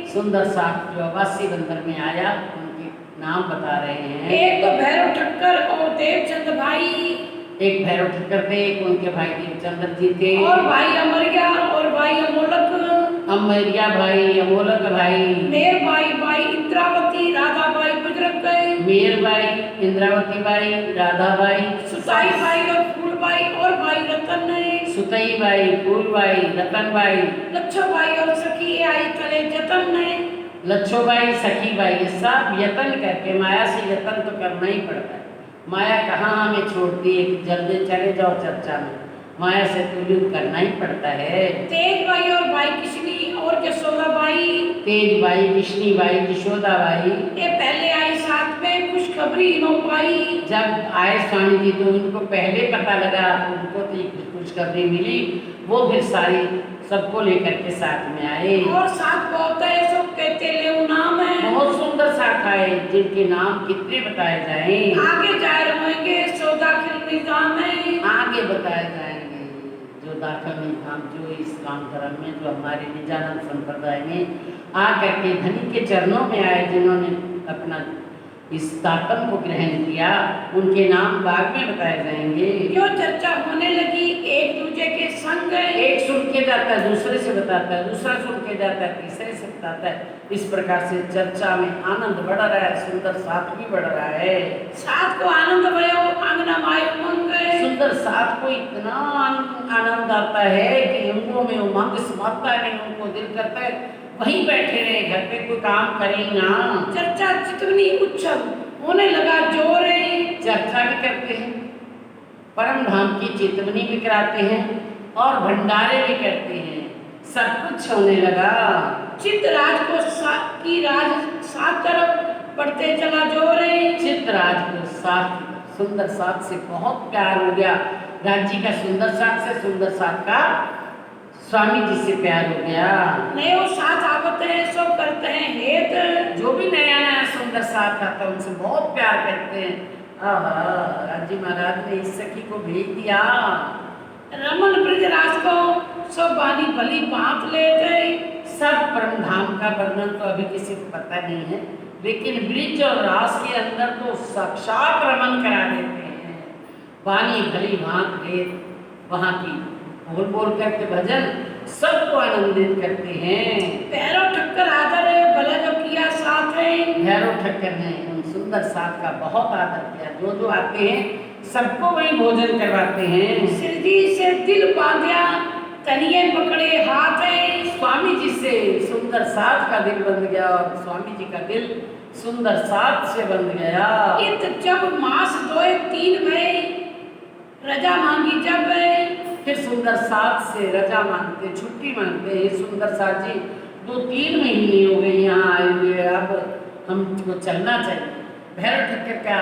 सुंदर साथ जो अब्बासी बंदर में आया उनके नाम बता रहे हैं। एक तो भैरव ठक्कर और देवचंद भाई, एक भैरव ठक्कर थे, एक उनके भाई देवचंद्र जी थे, और भाई अमरिया और भाई अमोलक, अमरिया भाई, अमोलक भाई, मेर भाई इंद्रावती, राधा भाई बुजुर्ग गए, मेर भाई, इंद्रावती भाई, राधा भाई, सुताई भाई और फूल भाई और भाई रतन ने, सुतई भाई, फूल भाई, रतन भाई, लच्छो भाई और सखी आई तले जतन ने। लच्छो भाई, सखी भाई, ये सब यतन करके, माया से यतन तो करना ही पड़ता है। माया कहाँ हमें छोड़ती है कि जल्दी चले जाओ चर्चा में, माया से तो युद्ध करना ही पड़ता है। तेज भाई और भाई किशनी और यशोदा भाई, तेज भाई, किशनी भाई, यशोदा भाई, ये पहले आई साथ में खुशखबरी नो पाई। जब आए स्वामी जी तो उनको पहले पता लगा, तो उनको तो खुशखबरी मिली, वो फिर सारी सबको लेकर के साथ में आए। और साथ बहुत है सब कहते ले नाम है, बहुत सुंदर साथ आए जिनके नाम कितने बताए जाएं। आगे जा रहेंगे सो दाखिल निजाम है, आगे बताए जाएंगे जो दाखिल निजाम, जो इस्लाम धर्म में, जो हमारे निजानंद संप्रदाय में आकर के धनी के चरणों में आए, जिन्होंने अपना इस दातन को ग्रहण किया, उनके नाम बाद में बताए जाएंगे। जो चर्चा होने लगी एक दूसरे के संग, एक सुन के जाता है दूसरे से बताता है, दूसरा सुन के जाता है तीसरे से बताता है, इस प्रकार से चर्चा में आनंद बढ़ रहा है, सुंदर साथ भी बढ़ रहा है। साथ को आनंद भयो अंगना माय उमंग, सुंदर साथ को इतना आनंद आता है कि अंगों में उमंग समाता है, उनको दिल करता है वहीं बैठे रहे, घर पे कोई काम करें ना। चर्चा जितनी उत्सव होने लगा जोर, चर्चा भी करते हैं, परम धाम की चेतवनी भी कराते हैं और भंडारे भी करते हैं, सब कुछ होने लगा। चित्त राज को की राज 7 तरफ बढ़ते चला जोर, चित्त राज को साथ सुंदर साथ से बहुत प्यार हो गया, राज्य का सुंदर साथ से, सुंदर साथ का स्वामी जी से प्यार हो गया। नए वो साथ आवत है सब करते हैं हेत, जो भी नया नया सुंदर साथ आता है उनसे बहुत प्यार करते हैं। राज्य महाराज ने इस सखी को भेज दिया, रमन ब्रजराज को सब बानी भली बात ले गए। सब परम धाम का वर्णन तो अभी किसी को पता नहीं है, लेकिन ब्रिज और रास के अंदर तो साक्षात रमन करा देते हैं। बानी भली बात ले वहाँ की बोल बोल करके भजन सबको आनंदित करते हैं। भैरव ठक्कर आदर भले जो किया साथ है, भैरव ठक्कर ने उन सुंदर साथ का बहुत आदर किया, जो आते हैं सबको वही भोजन करवाते हैं। सिरजी से दिल बांधिया तनिए पकड़े हाथ है, स्वामी जी से सुंदर साथ का दिल बंध गया और स्वामी जी का दिल सुंदर साथ से बंध गया। इत जब मास दोए 3 भय रजा मांगी जब, फिर सुंदर साथ से रजा मांगते, छुट्टी मांगते हैं। सुंदर साथ जी 2-3 महीने हो गए यहाँ आए हुए, अब हमको चलना चाहिए। भैरव ठक्कर का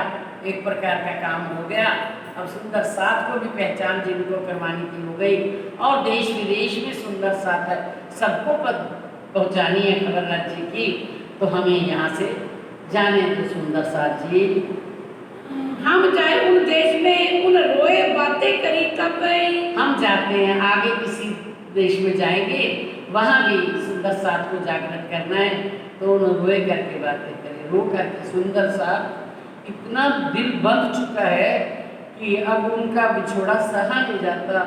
एक प्रकार का काम हो गया, अब सुंदर साथ को भी पहचान जिनको करवाने की हो गई और देश विदेश में सुंदर साथ है, सबको पहुँचानी है खबर राज्य की, तो हमें यहाँ से जाने तो सुंदर साथ जी। हम जाए उन देश में उन रोए बातें करी तब गए, हम जाते हैं आगे किसी देश में जाएंगे, वहाँ भी सुंदर साथ को जागृत करना है, तो उन रोए करके बातें करें। रो करके सुंदर साथ इतना दिल बंध चुका है कि अब उनका बिछोड़ा सहा नहीं जाता।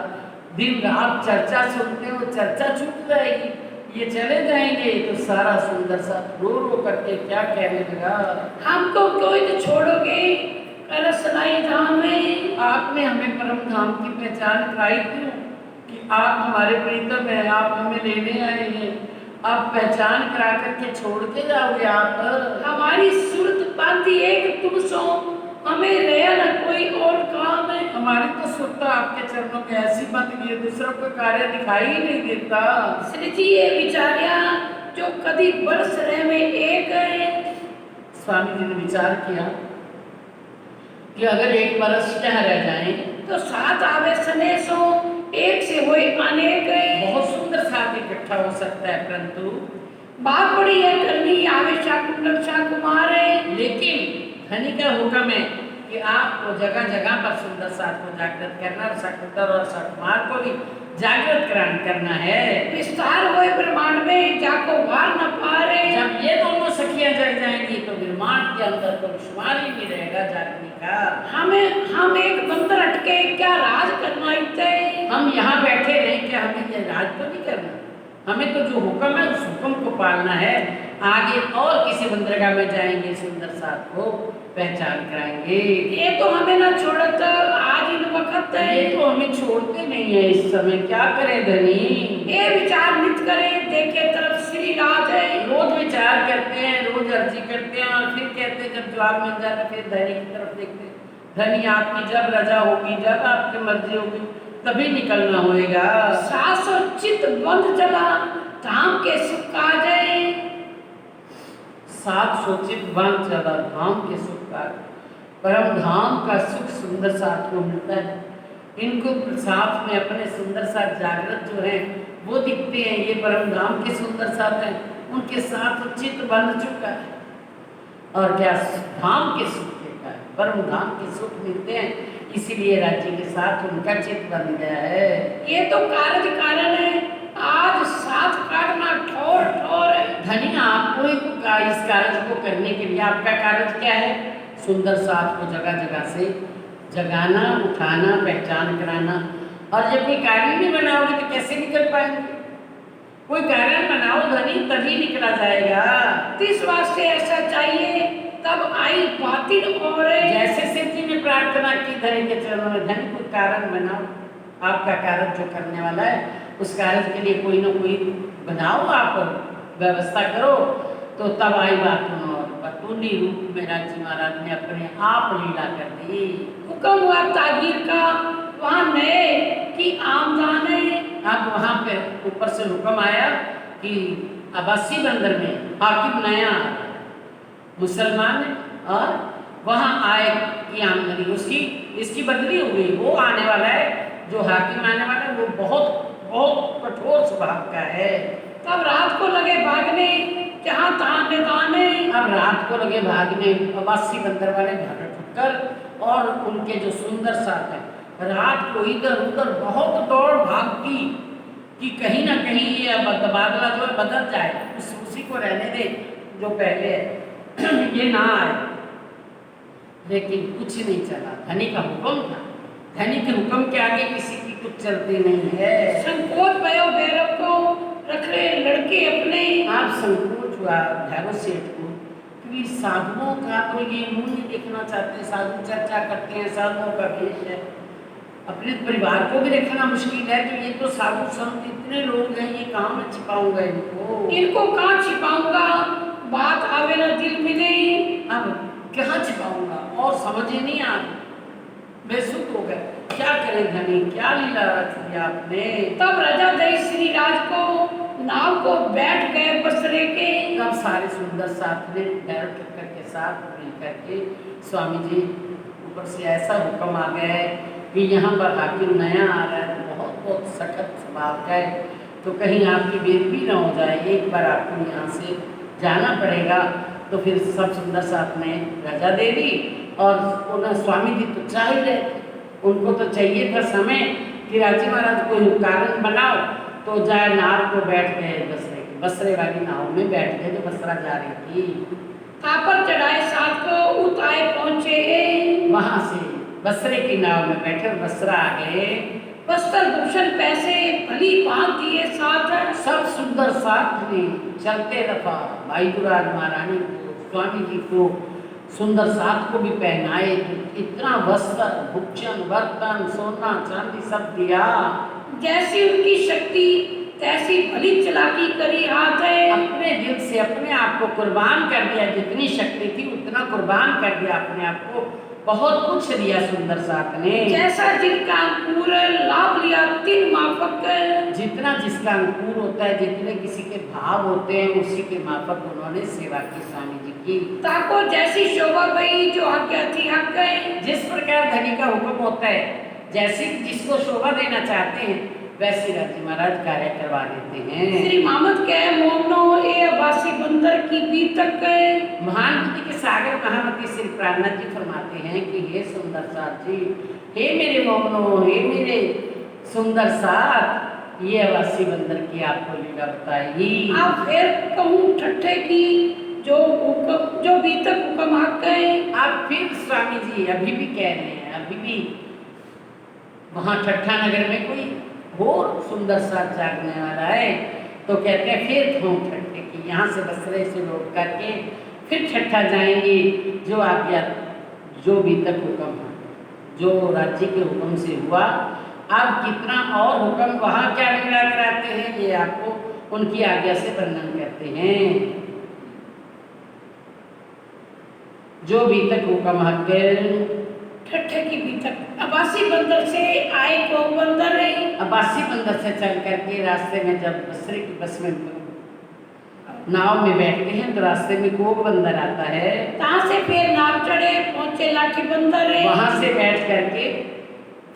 दिन रात चर्चा सुनते हो, चर्चा छूट जाएगी, ये चले जाएंगे तो सारा सुंदर साथ रो रो करके क्या कहने लगा, हमको कोई तो छोड़ोगे करसनाई धाम में। आपने हमें परम धाम की पहचान कराई क्यों कि आप हमारे प्रीतम हैं, आप हमें लेने आए हैं, आप पहचान करा करके छोड़ के जाओगे आप। हमारी सूरत बांधी एक तुम सो हमें रहा न कोई और काम है। हमारी तो सुरता आपके चरणों में ऐसी बंद गई है, दूसरों को कार्य दिखाई ही नहीं देता। श्री जी ये विचारिया जो कभी बरस रहे में एक है। स्वामी जी ने विचार किया कि अगर 1 बरस क्या रह जाए तो साथ आवे सने सो एक से हुए अनेक। बहुत सुंदर साथ इकट्ठा हो सकता है, परंतु बात बड़ी है करनी आवे शाकुंतल शाह कुमार। लेकिन धनी का हुक्म है कि आपको जगह जगह पर सुंदर साथ को जागृत करना और शकुंतल और शकुमार को भी जागृत करना है। विस्तार हुए ब्रह्मांड में जाको वार न पारे। जब ये दोनों सखियां जग जाएंगी तो ब्रह्मांड के अंदर तो शुमार ही नहीं रहेगा जागने का। हम एक बंदर अटके क्या राज करना इतने। हम यहाँ बैठे रहे क्या हमें ये राज तो नहीं करना, हमें तो जो हुक्म है उस हुक्म को पालना है। आगे और किसी बंदरगाह में जाएंगे सुंदर साथ को पहचान कराएंगे। ये तो हमें ना छोड़त आज इन वक्त है। ये तो हमें छोड़ते नहीं है इस समय, क्या करे धनी। ये विचार नित करे देखे तरफ श्री राज है। रोज विचार करते हैं, रोज अर्जी करते हैं और फिर कहते हैं जब जवाब मिल जाता फिर धनी की तरफ देखते हैं। धनी आपकी जब रजा होगी, जब आपकी मर्जी होगी तभी निकलना होएगा। सास और चित बंध चला धाम के सुख का जाए। साथ सोचित बन चला धाम के सुख का, परम धाम का सुख सुंदर साथ को मिलता है। इनको साथ में अपने सुंदर साथ जागृत जो है वो दिखते हैं, ये परम धाम के सुंदर साथ हैं। उनके साथ चित्त बंध चुका है और क्या धाम के सुख देता है, परम धाम के सुख मिलते हैं, इसीलिए राज्य के साथ उनका चित्त बन गया है। ये तो कार्य कारण है आज साथ काटना ठोर ठोर है। धनी आपको इस कार्य को करने के लिए आपका कार्य क्या है? सुंदर साथ को जगह जगह से जगाना, उठाना, पहचान कराना। और जब कोई कार्य नहीं बनाओगे तो कैसे निकल पाएंगे? कोई कारण बनाओ धनी, तभी निकला जाएगा। इस वास्ते ऐसा चाहिए तब आई बातिल और जैसे शिव जी ने प्रार्थना की धनी के चरणों में, धनी कोई कारण बनाओ, आपका कार्य जो करने वाला है उस कार्य के लिए कोई ना कोई बनाओ, आप व्यवस्था करो। तो तब आई बातून और बतूनी रूप में राजी महाराज ने अपने आप लीला कर दी। हुक्म हुआ तागीर का वहाँ नए की आमदाने। अब वहाँ पे ऊपर से हुक्म आया कि अब्बासी बंदर में हाकिम नया मुसलमान है और वहाँ आए की आमदनी उसकी इसकी बदली हो गई। वो आने वाला है, जो हाकिम आने वाला है वो बहुत बहुत कठोर स्वभाव का है। तब रात को लगे भागने जहाँ तहाँ निदाने। अब रात को लगे भागने, अब्बासी बंदर वाले भाग ठक्कर और उनके जो सुंदर साथ है रात को इधर उधर बहुत दौड़ भाग की कि कहीं ना कहीं ये तबादला जो है बदल जाए, उसी को रहने दे जो पहले है ये ना आए। लेकिन कुछ नहीं चला, धनी का हुक्म था, धनी के हुक्म के आगे किसी की कुछ चलती नहीं है। संकोच भयो भैरव को रख रहे लड़के अपने। आप संकोच हुआ भैरव सेठ को, क्योंकि साधुओं का तो ये मुंह नहीं देखना चाहते। साधु चर्चा करते हैं, साधुओं का भेष है, अपने परिवार को भी रखना मुश्किल है। तो ये तो साधु संत इतने लोग हैं, ये कहाँ मैं छिपाऊंगा इनको कहाँ छिपाऊंगा, बात आवे ना दिल में नहीं। अब कहाँ छिपाऊंगा और समझ ही नहीं आ रही, बेसुध हो गए। क्या करें धनी, क्या लीला रच दी आपने। तब राजा दई श्री राज को नाव को बैठ गए बसरे के। तब सारे सुंदर साथ ने भैरव ठक्कर के साथ मिलकर के स्वामी जी ऊपर से ऐसा हुक्म आ गया है कि यहाँ पर हाकिम नया आ रहा है, बहुत बहुत सख्त स्वभाव का है, तो कहीं आपकी बेदबी ना हो जाए, एक बार आपको यहाँ से जाना पड़ेगा। तो फिर सब सुंदर साथ ने रजा दे दी और उन्हें स्वामी जी तो चाह ही रहे, उनको तो चाहिए था समय कि राजी महाराज कोई कारण बनाओ। तो जाए नाव को बैठ गए, बसरे वाली नाव में बैठ गए जो बसरा जा रही थी। तापर चढ़ाए साथ को उताए पहुँचे। वहाँ से बसरे की नाव में बैठे और बसरा आ गए। वस्त्र भूषण पैसे भली बांध दिए साथ। सब सुंदर साथ ने चलते रखा भाई दुराज महारानी को, स्वामी जी को, सुंदर साथ को भी पहनाए। इतना वस्त्र भूषण बर्तन सोना चांदी सब दिया। जैसी उनकी शक्ति तैसी भली चालाकी करी हाथ है। अपने दिल से अपने आप को कुर्बान कर दिया, जितनी शक्ति थी उतना कुर्बान कर दिया अपने आप को, बहुत कुछ दिया सुंदर साथ ने। जैसा जिनका अंकुर लाभ लिया तीन माफक। जितना जिसका अंकुर होता है, जितने किसी के भाव होते हैं उसी के माफक उन्होंने सेवा की स्वामी जी की। ताको जैसी शोभा गई जो आज्ञा थी हक गए। जिस प्रकार धनी का हुक्म होता है, जैसे जिसको शोभा देना चाहते हैं वैसे राजी महाराज कार्य करवा देते हैं। श्री मोहम्मद के मोमनो ए अब्बासी बंदर की बीतक गए। महान बुद्धि के सागर महामती श्री प्राणनाथ जी फरमाते हैं कि हे सुंदर साथ जी, हे मेरे मोमनो, हे मेरे सुंदर साथ, ये अब्बासी बंदर की आपको लीला बताई। आप फिर कहूँ ठट्ठे की जो हुक्म जो बीतक हुक्म हक गए। आप फिर स्वामी जी अभी भी कह रहे हैं, अभी भी वहाँ ठट्ठा नगर में कोई और सुंदर सा जागने वाला है तो कहते हैं फिर कहूँ ठट्ठे की, यहाँ से बसरे से लौट करके फिर ठट्ठा जाएंगे। जो आज्ञा जो बीतक हुक्म है, जो राज्य के हुक्म से हुआ, अब कितना और हुक्म वहाँ क्या लीला कराते हैं ये आपको उनकी आज्ञा से वर्णन करते हैं। जो बीतक हुक्म हक ठट्ठे की बीतक अब्बासी बंदर से आए को बंदर है। अब्बासी बंदर से चल करके रास्ते में जब बसरे की बस में नाव में बैठते हैं तो रास्ते में कोक बंदर आता है। कहाँ से फिर नाव चढ़े पहुँचे लाठी बंदर है। वहाँ से बैठ करके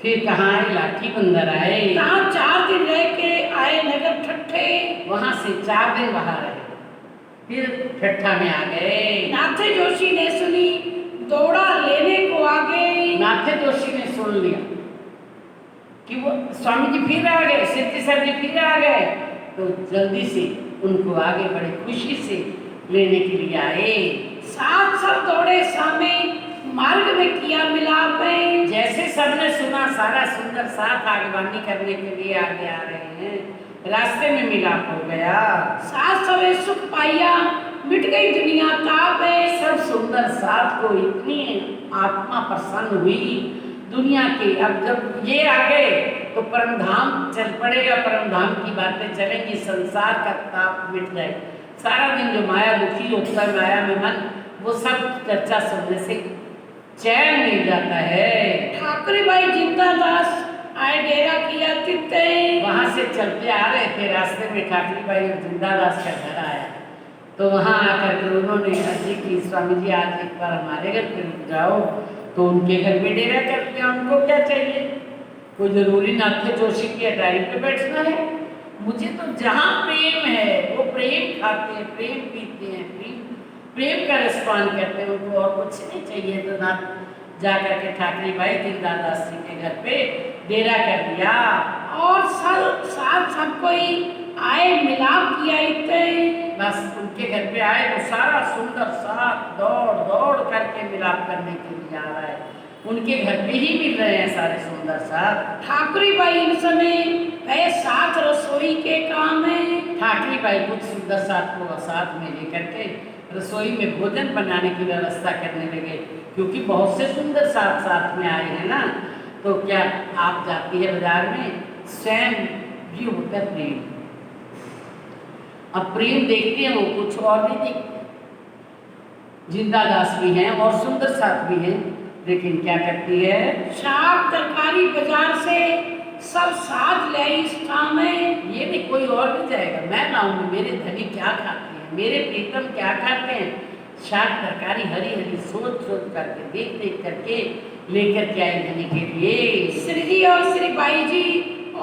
फिर कहाँ आए, लाठी बंदर आए। कहाँ 4 दिन रह के आए नगर ठट्ठे। वहाँ से 4 दिन वहाँ रहे, फिर ठट्ठा में आ गए। नाथे जोशी ने सुनी दौड़ा लेने को आ गए। नाथे जोशी ने सुन लिया कि वो स्वामी जी फिर आ गए, सिद्धि सर जी फिर आ गए, तो जल्दी से उनको आगे बड़े खुशी से लेने के लिए आए। साथ सब दौड़े सामे मार्ग में किया मिलाप है। जैसे सबने सुना सारा सुंदर साथ आगवानी करने के लिए आगे आ रहे हैं, रास्ते में मिलाप हो गया। साथ सवे सुख पाया मिट गई दुनिया ताप है। सब सुंदर साथ को इतनी आत्मा प्रसन्न हुई दुनिया की। अब जब ये आ गए तो परम धाम चल पड़ेगा, परम धाम की बातें चलेंगी, संसार का ताप मिट जाए। सारा दिन जो माया दुखी होता है माया में मन, वो सब चर्चा सुनने से चैन मिल जाता है। ठाकुर भाई जिंदादास आए डेरा किया तिते। वहाँ से चलते आ रहे थे, रास्ते में ठाकुर भाई जिंदादास का घर आया तो वहाँ आकर के उन्होंने अर्जी की स्वामी जी आज एक बार हमारे घर पे रुक जाओ। तो उनके घर पे डेरा कर दिया। उनको क्या चाहिए, कोई जरूरी नाथे जोशी की अटारी पे बैठना है। मुझे तो जहाँ प्रेम है वो प्रेम खाते हैं, प्रेम पीते हैं, प्रेम का रसपान करते हैं, उनको और कुछ नहीं चाहिए। तो ना जा करके ठाकरे भाई जिंदादास जी के घर पे डेरा कर दिया और साथ सब कोई आए मिलाप किया इतने। बस उनके घर पे आए तो सारा सुंदर साथ दौड़ दौड़ करके मिलाप करने के लिए आ रहा है। उनके घर पे ही मिल रहे हैं सारे सुंदर साथ। ठाकुरी भाई इन समय वह साथ रसोई के काम है। ठाकरी भाई कुछ सुंदर साथ को साथ में लेकर के रसोई में भोजन बनाने की व्यवस्था करने लगे, क्योंकि बहुत से सुंदर साथ साथ में आए हैं ना। तो क्या आप जाती है बाजार में, स्वयं भी होता है प्रेम। अब प्रेम देखते हैं वो कुछ और नहीं देखते। जिंदादास भी हैं और सुंदर साथ भी हैं, लेकिन क्या करती है, साग तरकारी बाजार से सब साथ ले इस काम में। ये भी कोई और नहीं जाएगा, मैं लाऊंगी। मेरे धनी क्या खाते हैं, मेरे प्रीतम क्या खाते हैं, साग तरकारी हरी हरी सोच सोच करके देख देख करके लेकर के आए धनी के लिए। श्री जी और श्री बाई जी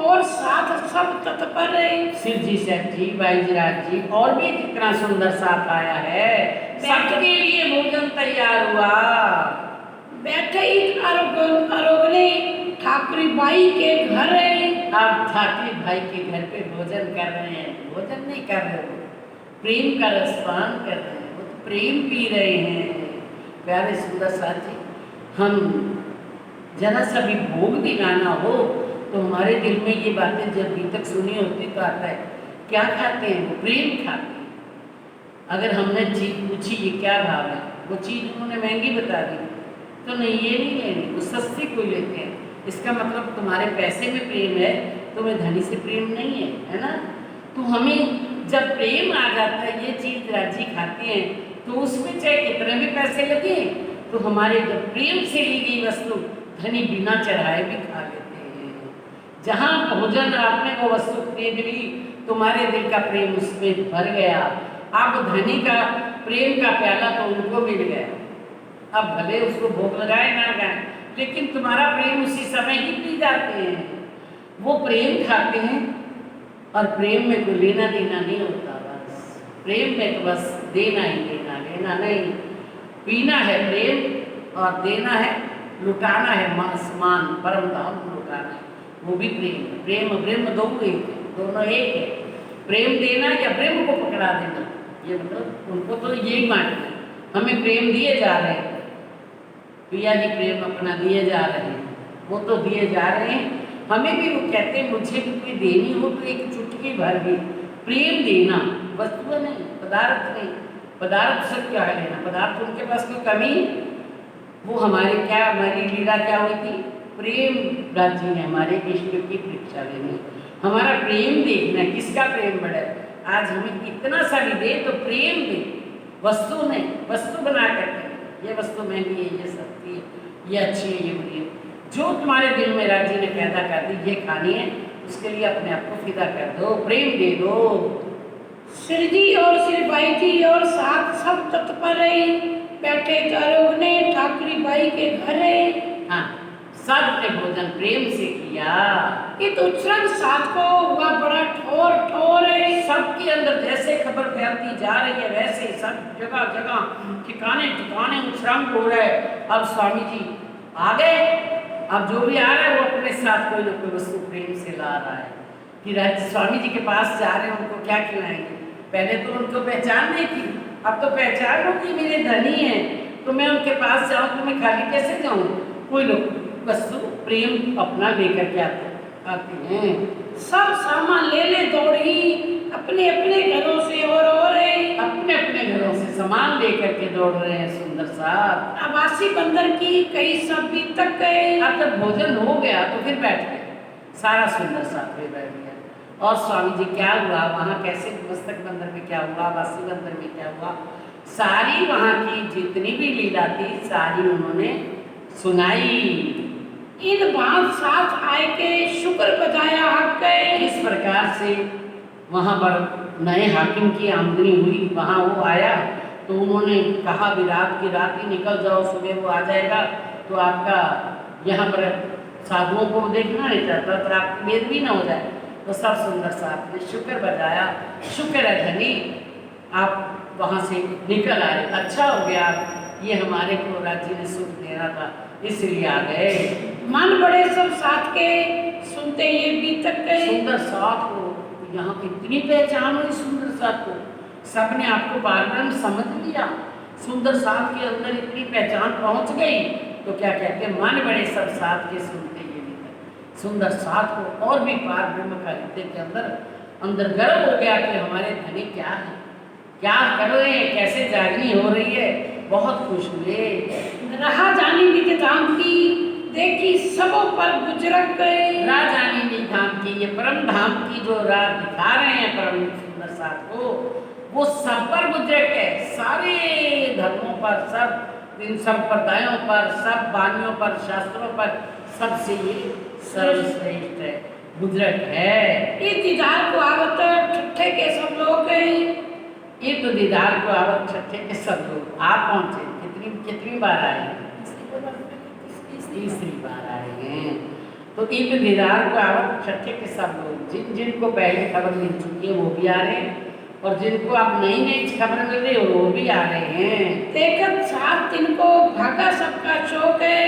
और साथ सब तत्पर रहे। शिव जी, सेठ जी, बाई जी, राज जी और भी कितना सुंदर साथ आया है। सबके लिए भोजन तैयार हुआ। बैठे ही अरोगने ठाकुरी बाई के घर है। अब ठाकुर भाई के घर पे भोजन कर रहे हैं। भोजन नहीं कर रहे हो, प्रेम का रसपान कर रहे हैं, वो तो प्रेम पी रहे हैं। प्यारे सुंदर साथ जी, हम जरा सा भी भोग भी गाना हो तो हमारे दिल में ये बातें जब भी तक सुनी होती तो आता है, क्या खाते हैं वो, प्रेम खाते हैं। अगर हमने चीज पूछी ये क्या भाव है, वो चीज़ उन्होंने महंगी बता दी तो नहीं, ये नहीं लेनी, वो सस्ती कोई लेते हैं। इसका मतलब तुम्हारे पैसे में प्रेम है, तुम्हें धनी से प्रेम नहीं है, है ना। तो हमें जब प्रेम आ जाता है, ये चीज़ राजी खाते हैं तो उसमें चाहे कितने भी पैसे लगे तो हमारे जब प्रेम से ली गई वस्तु धनी बिना चढ़ाए भी खा लेते हैं। जहाँ भोजन आपने वो वस्तु खरीद ली, तुम्हारे दिल का प्रेम उसमें भर गया। अब धनी का प्रेम का प्याला तो उनको मिल गया। अब भले उसको भोग लगाए ना लगाए, लेकिन तुम्हारा प्रेम उसी समय ही पी जाते हैं। वो प्रेम खाते हैं और प्रेम में कोई लेना देना नहीं होता। बस प्रेम में तो बस देना ही देना, लेना नहीं। पीना है प्रेम और देना है, लुटाना है मान परम धाम लुटाना है, वो भी प्रेम। प्रेम ब्रह्म दो एक है, दोनों एक है। प्रेम देना या ब्रह्म को पकड़ा देना, ये मतलब उनको तो यही मानना है। हमें प्रेम दिए जा रहे हैं, पिया जी प्रेम अपना दिए जा रहे हैं, वो तो दिए जा रहे हैं। हमें भी वो कहते हैं मुझे भी कोई देनी हो तो एक चुटकी भर भी प्रेम देना, वस्तु नहीं, पदार्थ नहीं। पदार्थ से क्या है लेना, पदार्थ उनके पास कोई कमी। वो हमारे क्या, हमारी लीला क्या हुई थी, प्रेम राजी ने हमारे इष्ट की परीक्षा लेनी, हमारा प्रेम देखना, किसका प्रेम बढ़ा है। आज हमें इतना सा भी दे तो प्रेम दे, वस्तु नहीं। वस्तु बना करके ये वस्तु महंगी है, ये सस्ती है, ये अच्छी है, ये बुरी है। जो तुम्हारे दिल में राजी ने पैदा कर दी ये खानी है, उसके लिए अपने आप को फिदा कर दो, प्रेम दे दो। श्री जी और श्री बाई जी और साथ सब तत्पर है, बैठे चारों ने ठाकुरी बाई के घर है। हाँ, सबने भोजन प्रेम से किया। ये तो उछरंग साथ को हुआ बड़ा ठोर ठोर है। सबके अंदर जैसे खबर फैलती जा रही है वैसे सब जगह जगह ठिकाने ठिकाने उछरंग हो रहा है। अब स्वामी जी आ गए, अब जो भी आ रहा है वो अपने साथ कोई ना कोई वस्तु प्रेम से ला रहा है कि स्वामी जी के पास जा रहे हैं, उनको क्या खिलाएंगे। पहले तो उनको पहचान नहीं थी, अब तो पहचान लो कि मेरे धनी हैं, तो मैं उनके पास जाऊँ तो मैं खाली कैसे जाऊँ। कोई लोग वस्तु प्रेम अपना लेकर के आते हैं। सब सामान ले ले दौड़ी अपने अपने घरों से और अपने अपने घरों से सामान लेकर के दौड़ रहे हैं। सुंदर साथ आवासी बंदर की कई सब भी तक गए। अब जब भोजन हो गया तो फिर बैठ गए, सारा सुंदर साथ में बैठ गया। और स्वामी जी क्या हुआ वहाँ, कैसे मस्तक बंदर में क्या हुआ, वासी बंदर में क्या हुआ, सारी वहाँ की जितनी भी लीला थी सारी उन्होंने सुनाई। इन बात साथ आए के शुक्र बजाया हक गए। इस प्रकार से वहाँ पर नए हाकिम की आमदनी हुई। वहाँ वो आया तो उन्होंने कहा विराट की रात ही निकल जाओ, सुबह वो आ जाएगा तो आपका यहाँ पर साधुओं को देखना नहीं चाहता पर आपकी बेदबी ना हो जाए। तो सब सुंदर साथ ने शुक्र बजाया, शुक्र है धनी आप वहाँ से निकल आए, अच्छा हो गया, ये हमारे को राज्य ने सुख दे रहा था इसलिए आ गए। मन बड़े सब साथ के सुनते ये भी तक गए। सुंदर साथ को यहाँ इतनी पहचान हुई, सुंदर साथ को सबने आपको बारब्रह्म समझ लिया। सुंदर साथ के अंदर इतनी पहचान पहुँच गई तो क्या कहते हैं, मन बड़े सब साथ के सुनते ये भी तक। सुंदर साथ को और भी बारब्रह्म का हृदय के अंदर गर्व हो गया कि हमारे धनी क्या है, क्या कर रहे हैं, कैसे जागनी हो रही है, बहुत खुश हुए। रहा जानी निज धाम की देखी सबों पर गुजरक गए। राह जानी निज धाम की, ये परम धाम की जो राह दिखा रहे हैं परम सुंदर साथ को, वो सब पर गुजरक है। सारे धर्मों पर, सब इन संप्रदायों पर, सब वाणियों पर, शास्त्रों पर, सबसे ये सर्वश्रेष्ठ है, गुजरक है। ये दीदार को आवत ठट्ठे के सब लोग गए। ये तो दीदार को आवत छठे के सब लोग आप पहुँचे। कितनी बार आए? तीसरी बार आए हैं। तो ईद दीदार को आवत छठे के सब लोग, जिनको पहले खबर मिल चुकी है वो भी आ रहे हैं और जिनको अब नई नई खबर मिल रही है वो भी आ रहे हैं। देखत सात दिन को भागा सबका शौक है।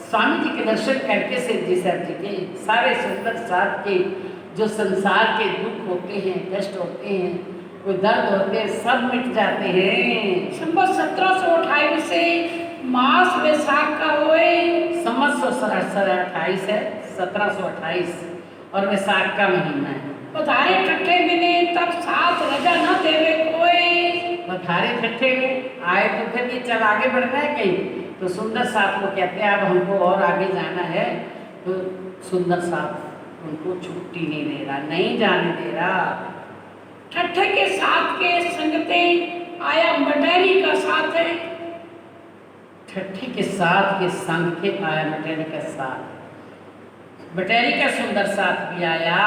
स्वामी जी के दर्शन करके से जी साहब जी के सारे सुंदर साथ के जो संसार के दुख होते हैं, कष्ट होते हैं, कोई दर्द होते हैं, सब मिट जाते हैं। संवत 1728 से मास वैसाख का होए। संवत 1728 है, 1728 और वैसाख का महीना है। पधारे ठट्ठे मिले तब साथ रजा न देवे कोई। पधारे ठट्ठे में आए तो फिर ये चल आगे बढ़ना है कहीं, तो सुंदर साथ को कहते हैं अब हमको और आगे जाना है। तो सुंदर साथ उनको छुट्टी नहीं दे रहा, नहीं जाने दे रहा। ठट्ठे के साथ के संगते आया मटेरी का साथ है। ठट्ठी के साथ के संग के आया मटेरी का साथ, मटेरी का सुंदर साथ भी आया।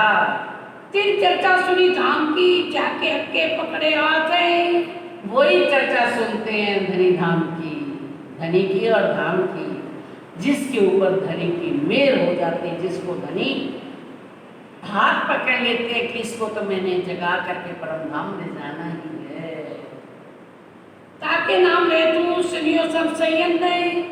तीन चर्चा सुनी धाम की जाके हक्के पकड़े हाथ है। वही चर्चा सुनते हैं धनी धाम की, धनी की और धाम की। जिसके ऊपर धनी की मेहर हो जाती है, जिसको धनी हाथ पकड़ लेते हैं कि इसको तो मैंने जगा करके परम धाम में जाना ही है। ताके नाम ले तू सुनियो सब सैयद नहीं।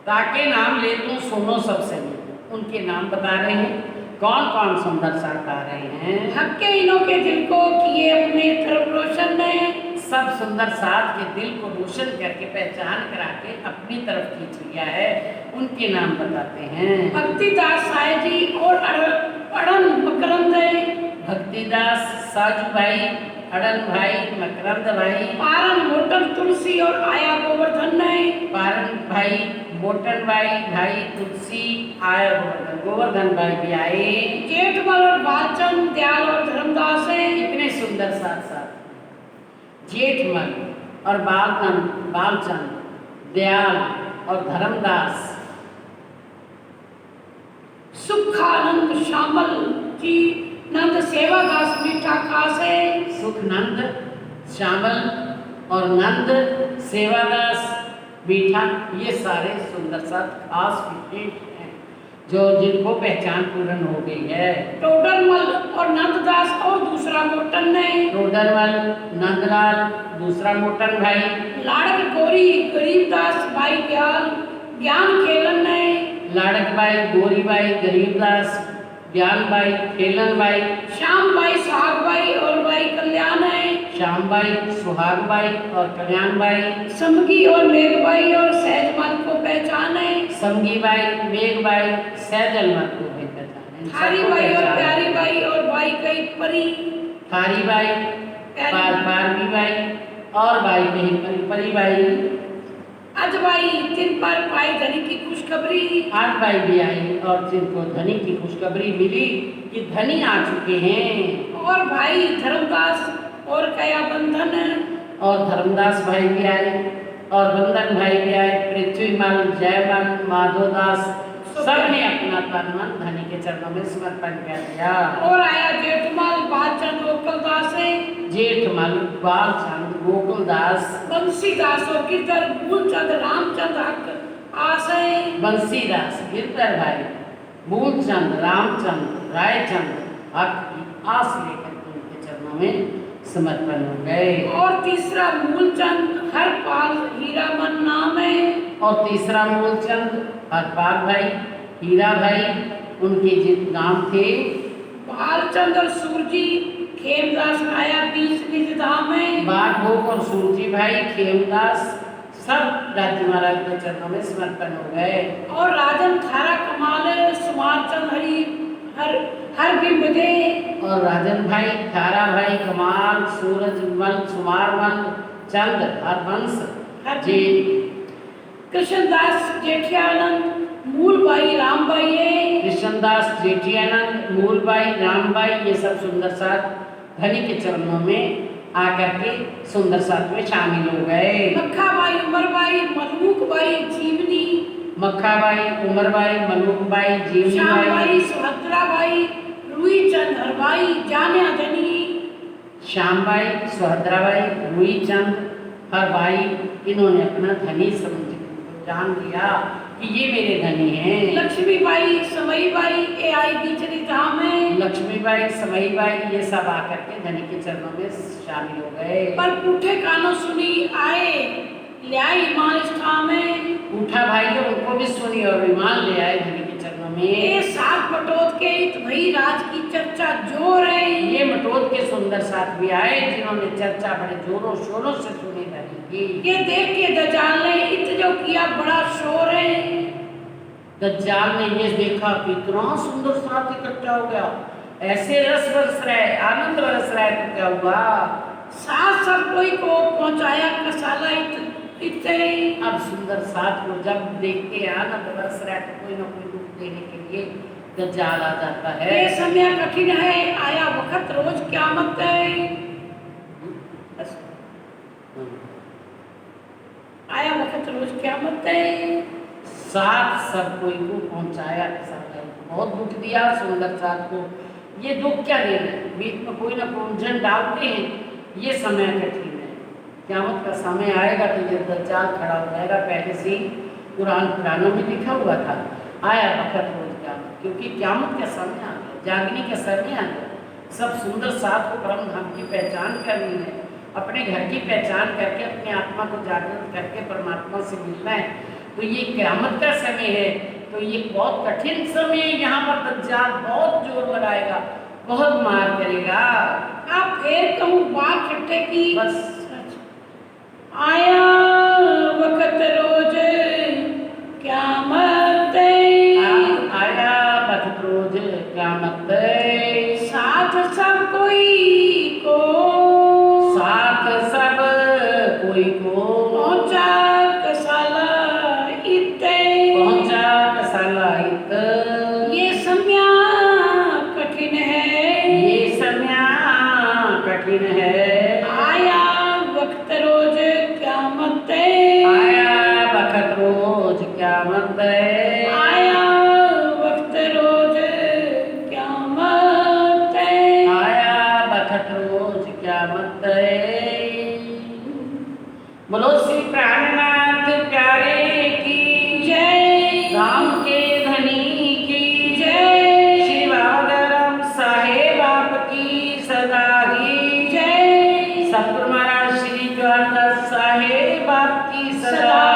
ताके नाम ले तू सुनो सब सैयद, उनके नाम बता रहे हैं, कौन कौन सुंदर साथ आ रहे हैं। हक्के इन्हों के दिल को किए अपने तरफ रोशन ने। सब सुंदर साथ के दिल को रोशन करके पहचान करा के अपनी तरफ खींच लिया है, उनके नाम बताते हैं। भक्तिदास साय जी और अड़न मकरंद भक्तिदास साजू भाई, अड़न भाई, मकरंद भाई, पारन मोटन तुलसी और आया गोवर्धन ने। पारन भाई, मोटन भाई, भाई तुलसी, आया गोवर्धन, गोवर्धन भाई भी आए। जेठमल और बालचंद, दयाल और धर्मदास है। इतने सुंदर साथ साथ जेठमल और बालचंद, दयाल और धर्मदास, सुखानंद श्यामल जी, नंद सेवादास मीठा खास है। सुखनंद, श्यामल और नंद सेवादास मीठा, ये सारे सुंदर साथ खास विशेष हैं जो जिनको पहचान पूर्ण हो गई है। टोडरमल और नंददास और दूसरा मोटन ने। टोडरमल, नंदलाल, दूसरा मोटन भाई, लाड़क गोरी गरीबदास भाई ज्ञान खेलन ने। लाड़क भाई, गोरी भाई, गरीबदास, ज्ञान भाई, खेलन भाई, श्याम भाई, सुहाग भाई और भाई कल्याण है। श्याम भाई, सुहाग भाई और कल्याण भाई, समगी और मेघ भाई और सहजमल को पहचान है। समगी भाई, मेघ भाई, सहजलमल को भी पहचान है। थारी भाई और प्यारी भाई और भाई कई परी। थारी भाई, पारवी भाई और भाई कहीं परी भाई। आज भाई दिन पर पाई धनी की खुशखबरी। आज भाई भी आई और जिनको धनी की खुशखबरी मिली कि धनी आ चुके हैं। और भाई धर्मदास और कया बंधन, और धर्मदास भाई भी आए और बंधन भाई भी आए। पृथ्वीमल, जयमल, माधोदास, सबने अपना तन मन धनी के चरणों में समर्पण कर दिया। और आया जेठमल, बालचंद, गोकुलदास है। जेठमल, बालचंद, गोकुलदास, बंसीदास और गिरधर, मूलचंद, रामचंद हक आस है। बंसीदास, गिरधर भाई, मूलचंद, रामचंद, रायचंद हक की आस लेकर उनके चरणों में समर्पण हो गए। और तीसरा मूलचंद हरपाल हीरामन नाम है। और तीसरा मूलचंद हरपाल भाई, हीरा भाई उनके जित नाम थे। बालचंद और सूरजी खेमदास आया बीच निज धाम है। बाघभोग और सूरजी भाई, खेमदास सब राज्य महाराज के चरणों में समर्पण हो गए। और राजन थारा कमाल सुमारचंद हर बिंब दे। और राजन भाई, थारा भाई, कमाल, सूरजमल, सुमारमल, चंद, हरवंश जी, कृष्णदास जेठियानंद, मूल भाई राम भाई है। कृष्णदास, जेठियानंद, मूलबाई, रामबाई, ये सब सुंदर साथ धनी के चरणों में आकर के सुंदर साथ में शामिल हो गए। मक्खा भाई, उमर भाई, मलूक भाई, जीवनी, मक्खा भाई, उमर भाई, मलूक भाई, जीवनी श्याम भाई, भाई, सुभद्रा भाई, रुई चंद हर भाई, जान्या धनी। श्याम भाई, सुभद्रा भाई, रुई चंद हर भाई, इन्होंने अपना धनी समझ जान लिया कि ये मेरे धनी हैं। लक्ष्मी बाई, समई बाई, ए आई बीचरी धाम है। लक्ष्मी बाई, समई बाई, ये सब आकर के धनी के चरणों में शामिल हो गए। पर पूठे कानों सुनी आए ल्याई ईमान इस ठाम में। उठा भाई ने उनको भी सुनी और ईमान ले आए धनी के चरणों में। ये सात बटोत के इत भई राज की चर्चा जोर है। ये मटोद के सुंदर साथ भी आए जिन्होंने चर्चा बड़े जोरों शोरों से सुनी धनी की। ये देख के दज्जाल ने इत जो किया बड़ा शोर है। दज्जाल ने ये देखा कि इतना सुंदर साथ इकट्ठा हो गया, ऐसे रस बरस रहे, आनंद बरस रहा है, तो क्या हुआ? साथ सब कोई को पहुंचाया कसाला इतने। अब सुंदर साथ को जब देखते हैं आनंद बरस रहा है तो कोई ना कोई दुख देने के लिए दज्जाल आ जाता है। ये समय कठिन है, आया वक्त रोज क़यामत है। आया वक्त रोज क़यामत है। साथ सब कोई को पहुंचाया कसाला, बहुत दुख दिया सुंदर साथ को। ये दुख क्या दे रहे हैं, बीच में कोई ना कोई उलझन डालते हैं, ये समय कठिन है। क़यामत का समय आएगा तो ये दज्जाल खड़ा हो जाएगा। पहले से ही कुरान पुरानों में लिखा हुआ था, आया वक़्त रोज़ क़यामत, क्योंकि क़यामत का समय आ गया, जागने का समय आ गया। सब सुंदर साथ को परम धाम की पहचान करनी है, अपने घर की पहचान करके अपने आत्मा को जागृत करके परमात्मा से मिलना है। तो ये क़यामत का समय है, तो ये बहुत कठिन समय है। यहाँ पर दज्जाल बहुत जोर बनाएगा, बहुत मार करेगा। आप फिर कहूँ बात छुट्टे की बस आया वक़्त रोज क़यामत आया वक़्त रोज क़यामत, साथ सब कोई को साथ सब कोई को पहुँचा कसाला इते पहुँचा कसाला इत। ये समय कठिन है, ये समय कठिन है। आया वक़्त रोज क़यामत आया वक़्त रोज क़यामत, आया वक़्त रोज क़यामत आया वक़्त रोज क़यामत। बोलो श्री प्राणनाथ प्यारे की जय, राम के धनी की जय, श्री बाबा साहेब आपकी सदा ही जय, सतगुरु महाराज श्री ज्वालादास साहेब आपकी सदा